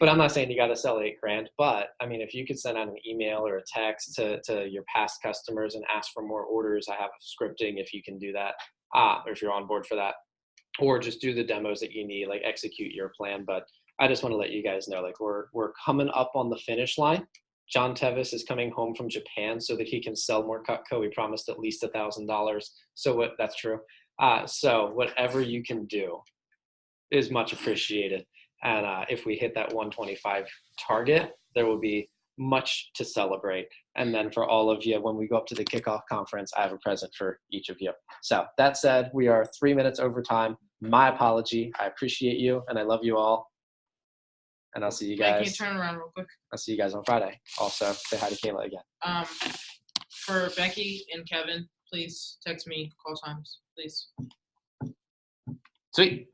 But I'm not saying you got to sell $8,000. But I mean, if you could send out an email or a text to your past customers and ask for more orders, I have scripting if you can do that, or if you're on board for that, or just do the demos that you need, like execute your plan. But I just want to let you guys know, like we're coming up on the finish line. John Tevis is coming home from Japan so that he can sell more Cutco. We promised at least $1,000. So that's true. So whatever you can do is much appreciated. And if we hit that 125 target, there will be much to celebrate. And then for all of you, when we go up to the kickoff conference, I have a present for each of you. So that said, we are 3 minutes over time. My apology. I appreciate you and I love you all. And I'll see you guys. Can you turn around real quick? I'll see you guys on Friday. Also, say hi to Kayla again. For Becky and Kevin, please text me call times, please. Sweet.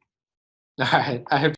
All right. I